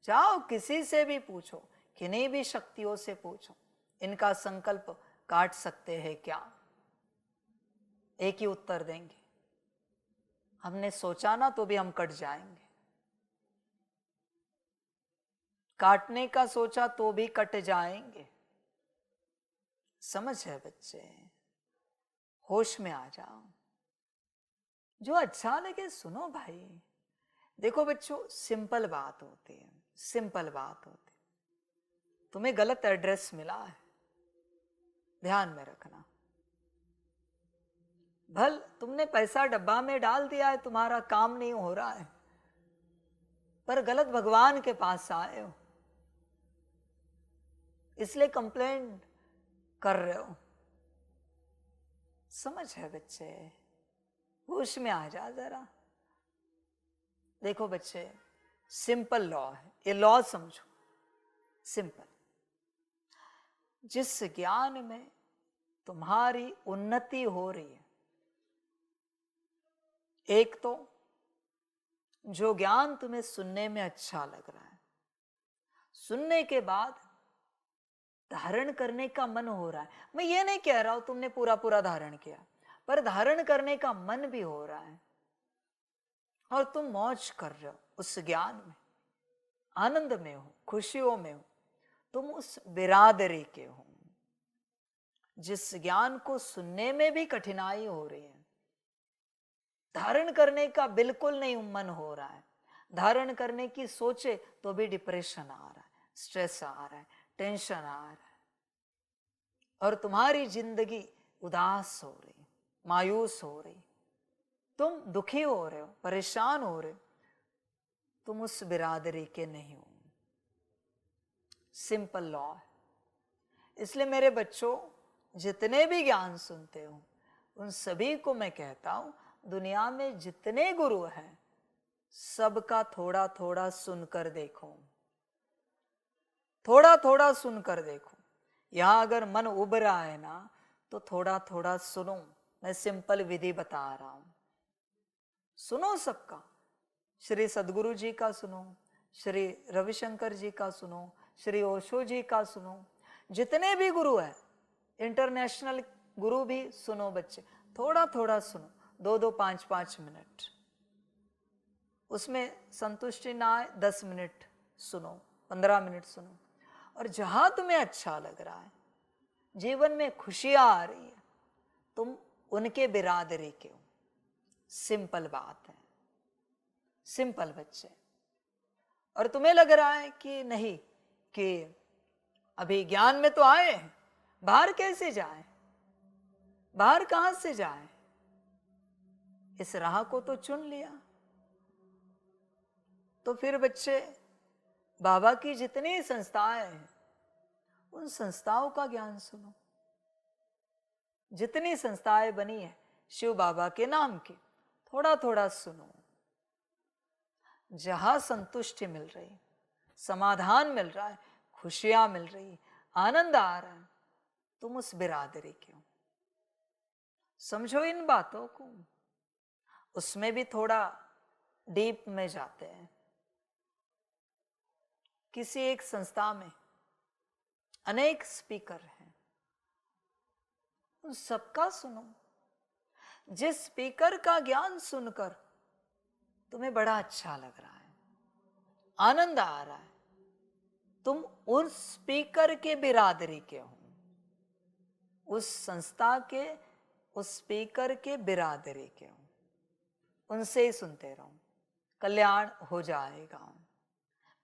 जाओ किसी से भी पूछो, किन्हीं भी शक्तियों से पूछो, इनका संकल्प काट सकते हैं क्या? एक ही उत्तर देंगे, हमने सोचा ना तो भी हम कट जाएंगे। काटने का सोचा तो भी कट जाएंगे। समझ है बच्चे? होश में आ जाओ। जो अच्छा लगे सुनो भाई। देखो बच्चों, सिंपल बात होती है, सिंपल बात होती है। तुम्हें गलत एड्रेस मिला है, ध्यान में रखना। भल तुमने पैसा डब्बा में डाल दिया है, तुम्हारा काम नहीं हो रहा है, पर गलत भगवान के पास आए हो, इसलिए कंप्लेंट कर रहे हो। समझ है बच्चे? होश में आ जा जरा। देखो बच्चे, सिंपल लॉ है, ये लॉ समझो। सिंपल, जिस ज्ञान में तुम्हारी उन्नति हो रही है, एक तो जो ज्ञान तुम्हें सुनने में अच्छा लग रहा है, सुनने के बाद धारण करने का मन हो रहा है। मैं ये नहीं कह रहा हूं तुमने पूरा पूरा धारण किया, पर धारण करने का मन भी हो रहा है और तुम मौज कर रहे हो उस ज्ञान में, आनंद में हो, खुशियों में हो। तुम उस बिरादरी के हो जिस ज्ञान को सुनने में भी कठिनाई हो रही है, धारण करने का बिल्कुल नहीं मन हो रहा है, धारण करने की सोचे तो भी डिप्रेशन आ रहा है, स्ट्रेस आ रहा है, टेंशन आ रहा है, और तुम्हारी जिंदगी उदास हो रही, मायूस हो रही, तुम दुखी हो रहे हो, परेशान हो रहे हो, तुम उस बिरादरी के नहीं हो। सिंपल लॉ है। इसलिए मेरे बच्चों, जितने भी ज्ञान सुनते हो उन सभी को मैं कहता हूं, दुनिया में जितने गुरु हैं सबका थोड़ा थोड़ा सुनकर देखो, थोड़ा थोड़ा सुनकर देखो। यहां अगर मन उब रहा है ना तो थोड़ा थोड़ा सुनो। मैं सिंपल विधि बता रहा हूं, सुनो सबका। श्री सद्गुरु जी का सुनो, श्री रविशंकर जी का सुनो, श्री ओशो जी का सुनो, जितने भी गुरु हैं, इंटरनेशनल गुरु भी सुनो बच्चे। थोड़ा थोड़ा सुनो, 2-2, 5-5 मिनट। उसमें संतुष्टि ना आए 10 मिनट सुनो, 15 मिनट सुनो। और जहां तुम्हें अच्छा लग रहा है, जीवन में खुशियां आ रही है, तुम उनके बिरादरी के हो। सिंपल बात है। सिंपल बच्चे। और तुम्हें लग रहा है कि नहीं, कि अभी ज्ञान में तो आए हैं, बाहर कैसे जाए, बाहर कहां से जाए, इस राह को तो चुन लिया। तो फिर बच्चे, बाबा की जितनी संस्थाएं हैं उन संस्थाओं का ज्ञान सुनो। जितनी संस्थाएं बनी है शिव बाबा के नाम की, थोड़ा थोड़ा सुनो। जहां संतुष्टि मिल रही, समाधान मिल रहा है, खुशियां मिल रही, आनंद आ रहा है, तुम उस बिरादरी के हो। समझो इन बातों को। उसमें भी थोड़ा डीप में जाते हैं। किसी एक संस्था में अनेक स्पीकर हैं, उन सबका सुनो। जिस स्पीकर का ज्ञान सुनकर तुम्हें बड़ा अच्छा लग रहा है, आनंद आ रहा है, तुम उस स्पीकर के बिरादरी के हो, उस संस्था के, उस स्पीकर के बिरादरी के हो। उनसे ही सुनते रहो, कल्याण हो जाएगा।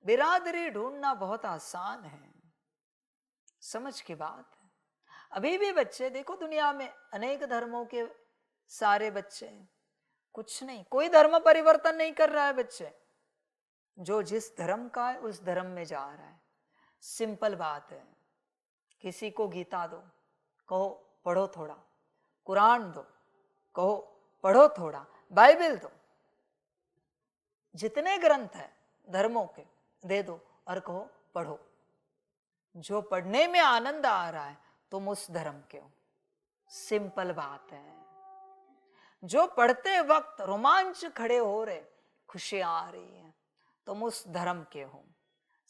बिरादरी ढूंढना बहुत आसान है, समझ की बात है। अभी भी बच्चे देखो, दुनिया में अनेक धर्मों के सारे बच्चे, कुछ नहीं, कोई धर्म परिवर्तन नहीं कर रहा है बच्चे। जो जिस धर्म का है उस धर्म में जा रहा है। सिंपल बात है। किसी को गीता दो, कहो पढ़ो थोड़ा, कुरान दो, कहो पढ़ो थोड़ा, बाइबल दो, जितने ग्रंथ है धर्मों के दे दो और कहो पढ़ो। जो पढ़ने में आनंद आ रहा है तुम उस धर्म के हो। सिंपल बात है। जो पढ़ते वक्त रोमांच खड़े हो रहे, खुशी आ रही है, तुम उस धर्म के हो।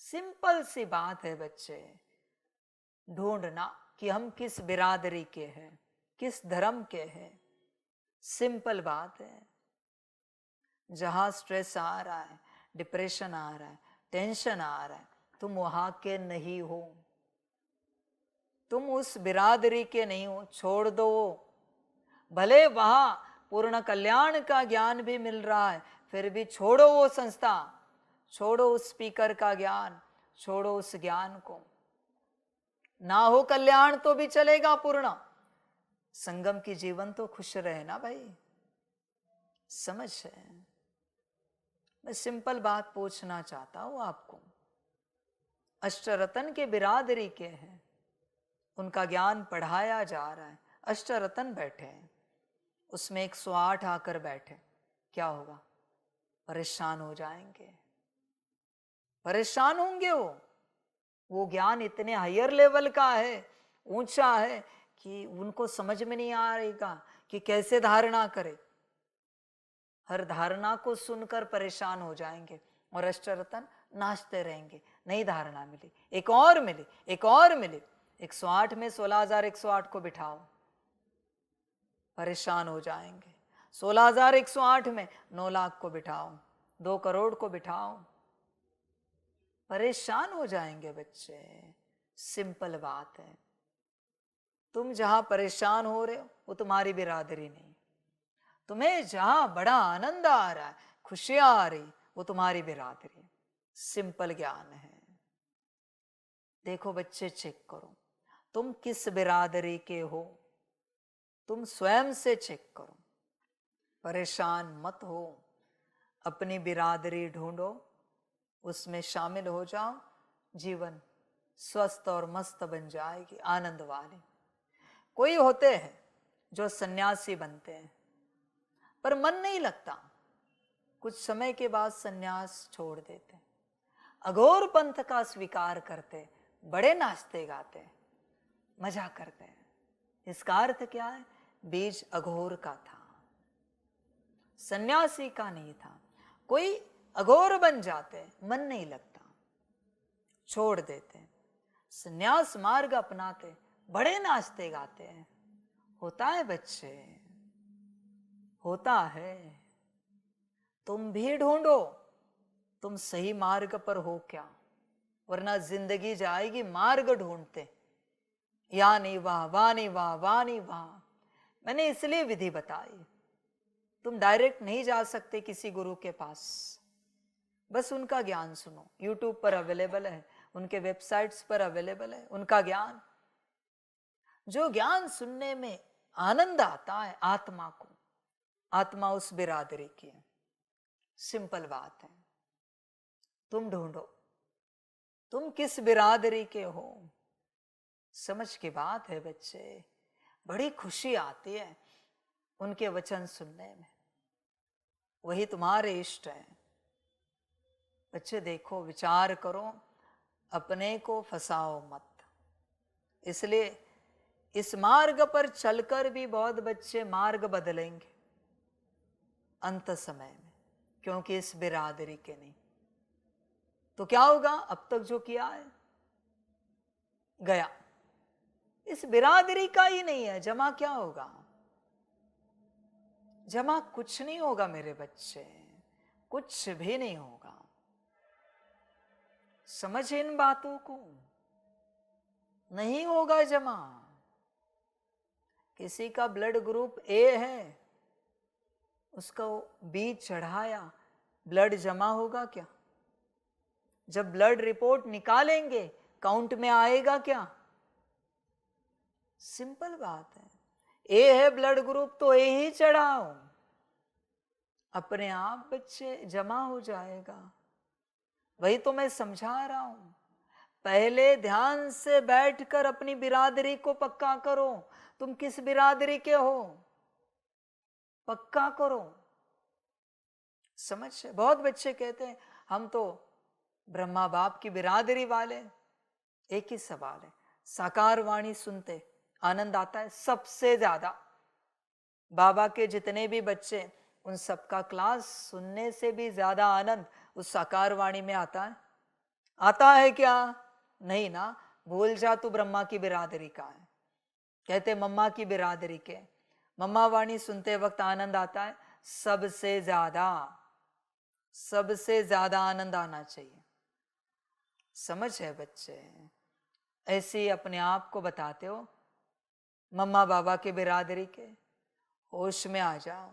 सिंपल सी बात है बच्चे। ढूंढना कि हम किस बिरादरी के हैं, किस धर्म के हैं। सिंपल बात है। जहां स्ट्रेस आ रहा है, डिप्रेशन आ रहा है, टेंशन आ रहा है, तुम वहां के नहीं हो, तुम उस बिरादरी के नहीं हो, छोड़ दो। भले वहां पूर्ण कल्याण का ज्ञान भी मिल रहा है, फिर भी छोड़ो वो संस्था, छोड़ो उस स्पीकर का ज्ञान, छोड़ो उस ज्ञान को। ना हो कल्याण तो भी चलेगा पूर्ण, संगम की जीवन तो खुश रहे ना भाई। समझ है। मैं सिंपल बात पूछना चाहता हूं आपको। अष्टरतन के बिरादरी के हैं, उनका ज्ञान पढ़ाया जा रहा है, अष्टरतन बैठे हैं, उसमें 108 आकर बैठे, क्या होगा? परेशान हो जाएंगे, परेशान होंगे। वो ज्ञान इतने हायर लेवल का है, ऊंचा है, कि उनको समझ में नहीं आ रहेगा कि कैसे धारणा करे। हर धारणा को सुनकर परेशान हो जाएंगे और अष्टरतन नाचते रहेंगे। नई धारणा मिली, एक और मिली, एक और मिली। 108 में 16,108 को बिठाओ, परेशान हो जाएंगे। 16,108 में 9 लाख को बिठाओ, 2 करोड़ को बिठाओ, परेशान हो जाएंगे बच्चे। सिंपल बात है। तुम जहां परेशान हो रहे हो वो तुम्हारी बिरादरी नहीं। तुम्हें जहां बड़ा आनंद आ रहा है, खुशियां आ रही, वो तुम्हारी बिरादरी है। सिंपल ज्ञान है। देखो बच्चे, चेक करो तुम किस बिरादरी के हो। तुम स्वयं से चेक करो, परेशान मत हो। अपनी बिरादरी ढूंढो, उसमें शामिल हो जाओ, जीवन स्वस्थ और मस्त बन जाएगी, आनंद वाली। कोई होते हैं जो सन्यासी बनते हैं पर मन नहीं लगता, कुछ समय के बाद सन्यास छोड़ देते, अघोर पंथ का स्वीकार करते, बड़े नाचते गाते, मजा करते हैं। इसका अर्थ क्या है? बीज अघोर का था, सन्यासी का नहीं था। कोई अघोर बन जाते, मन नहीं लगता, छोड़ देते, सन्यास मार्ग अपनाते, बड़े नाचते गाते हैं। होता है बच्चे, होता है। तुम भी ढूंढो तुम सही मार्ग पर हो क्या, वरना जिंदगी जाएगी मार्ग ढूंढते, या नहीं वाह, वाह नहीं वाह, वाह नहीं वाह। मैंने इसलिए विधि बताई। तुम डायरेक्ट नहीं जा सकते किसी गुरु के पास, बस उनका ज्ञान सुनो, यूट्यूब पर अवेलेबल है, उनके वेबसाइट्स पर अवेलेबल है उनका ज्ञान। जो ज्ञान सुनने में आनंद आता है आत्मा को, आत्मा उस बिरादरी की है। सिंपल बात है, तुम ढूंढो तुम किस बिरादरी के हो। समझ की बात है बच्चे, बड़ी खुशी आती है उनके वचन सुनने में, वही तुम्हारे इष्ट है। बच्चे देखो, विचार करो, अपने को फंसाओ मत। इसलिए इस मार्ग पर चलकर भी बहुत बच्चे मार्ग बदलेंगे अंत समय में, क्योंकि इस बिरादरी के नहीं। तो क्या होगा, अब तक जो किया है गया, इस बिरादरी का ही नहीं है, जमा क्या होगा? जमा कुछ नहीं होगा मेरे बच्चे, कुछ भी नहीं होगा। समझ इन बातों को, नहीं होगा जमा। किसी का ब्लड ग्रुप ए है, उसको बी चढ़ाया, ब्लड जमा होगा क्या? जब ब्लड रिपोर्ट निकालेंगे काउंट में आएगा क्या? सिंपल बात है, ए है ब्लड ग्रुप तो ए ही चढ़ाओ, अपने आप बच्चे जमा हो जाएगा। वही तो मैं समझा रहा हूं, पहले ध्यान से बैठकर अपनी बिरादरी को पक्का करो। तुम किस बिरादरी के हो, पक्का करो। समझ, बहुत बच्चे कहते हैं हम तो ब्रह्मा बाप की बिरादरी वाले। एक ही सवाल है, साकार वाणी सुनते आनंद आता है सबसे ज्यादा। बाबा के जितने भी बच्चे, उन सबका क्लास सुनने से भी ज्यादा आनंद उस साकार वाणी में आता है। आता है क्या? नहीं ना, भूल जा तू ब्रह्मा की बिरादरी का है। कहते मम्मा की बिरादरी के, मम्मा वाणी सुनते वक्त आनंद आता है सबसे ज्यादा, सबसे ज्यादा आनंद आना चाहिए। समझ है बच्चे? ऐसे ही अपने आप को बताते हो मम्मा बाबा के बिरादरी के, होश में आ जाओ।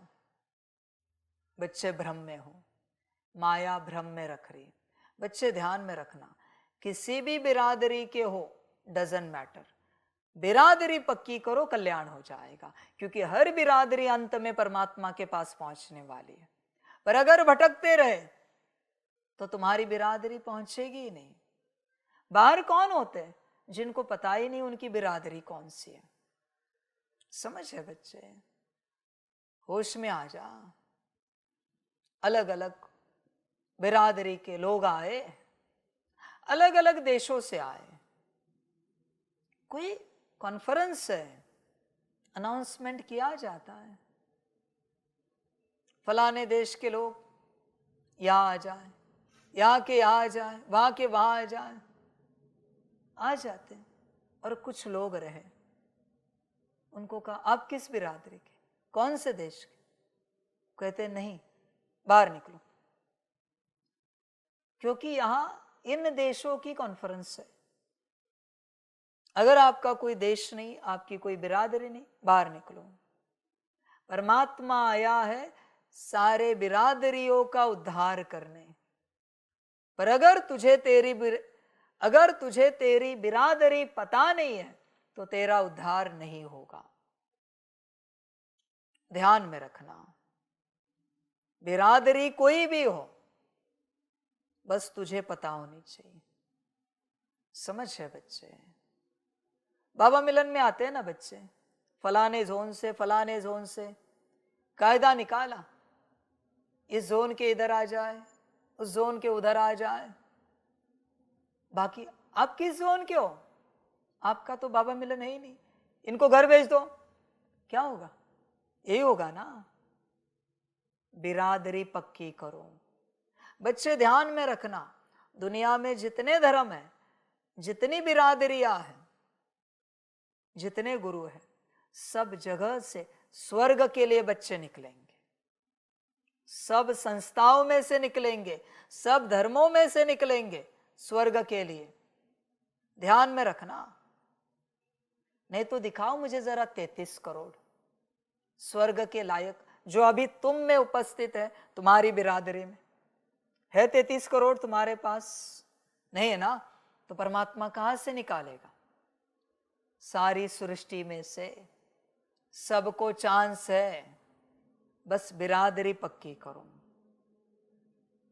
बच्चे भ्रम में हो, माया भ्रम में रख रही। बच्चे ध्यान में रखना, किसी भी बिरादरी के हो डजंट मैटर, बिरादरी पक्की करो, कल्याण हो जाएगा। क्योंकि हर बिरादरी अंत में परमात्मा के पास पहुंचने वाली है। पर अगर भटकते रहे तो तुम्हारी बिरादरी पहुंचेगी ही नहीं। बाहर कौन होते हैं जिनको पता ही नहीं उनकी बिरादरी कौन सी है। समझ है बच्चे? होश में आ जा। अलग अलग बिरादरी के लोग आए, अलग अलग देशों से आए, कोई कॉन्फ्रेंस है, अनाउंसमेंट किया जाता है फलाने देश के लोग यहाँ आ जाए, यहाँ के यहाँ आ जाए, वहां के वहां आ जाए। आ जाते हैं। और कुछ लोग रहे, उनको कहा आप किस बिरादरी के, कौन से देश के? कहते नहीं, बाहर निकलो, क्योंकि यहां इन देशों की कॉन्फ्रेंस है। अगर आपका कोई देश नहीं, आपकी कोई बिरादरी नहीं, बाहर निकलो। परमात्मा आया है सारे बिरादरियों का उद्धार करने। पर अगर तुझे तेरी बिरादरी पता नहीं है तो तेरा उद्धार नहीं होगा। ध्यान में रखना, बिरादरी कोई भी हो, बस तुझे पता होनी चाहिए। समझ है बच्चे? बाबा मिलन में आते हैं ना बच्चे, फलाने जोन से फलाने जोन से कायदा निकाला, इस जोन के इधर आ जाए, उस जोन के उधर आ जाए। बाकी आप किस जोन के हो? आपका तो बाबा मिलन है ही नहीं। इनको घर भेज दो, क्या होगा? यही होगा ना। बिरादरी पक्की करो। बच्चे ध्यान में रखना, दुनिया में जितने धर्म है, जितनी बिरादरियां हैं, जितने गुरु हैं, सब जगह से स्वर्ग के लिए बच्चे निकलेंगे। सब संस्थाओं में से निकलेंगे, सब धर्मों में से निकलेंगे स्वर्ग के लिए। ध्यान में रखना। नहीं तो दिखाओ मुझे जरा 33 करोड़ स्वर्ग के लायक जो अभी तुम में उपस्थित है, तुम्हारी बिरादरी में है 33 करोड़ तुम्हारे पास, नहीं है ना, तो परमात्मा कहां से निकालेगा? सारी सृष्टि में से सबको चांस है, बस बिरादरी पक्की करो।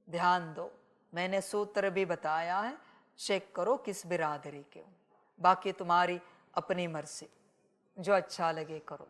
ध्यान दो, मैंने सूत्र भी बताया है, चेक करो किस बिरादरी के हो, बाकी तुम्हारी अपनी मर्जी, जो अच्छा लगे करो।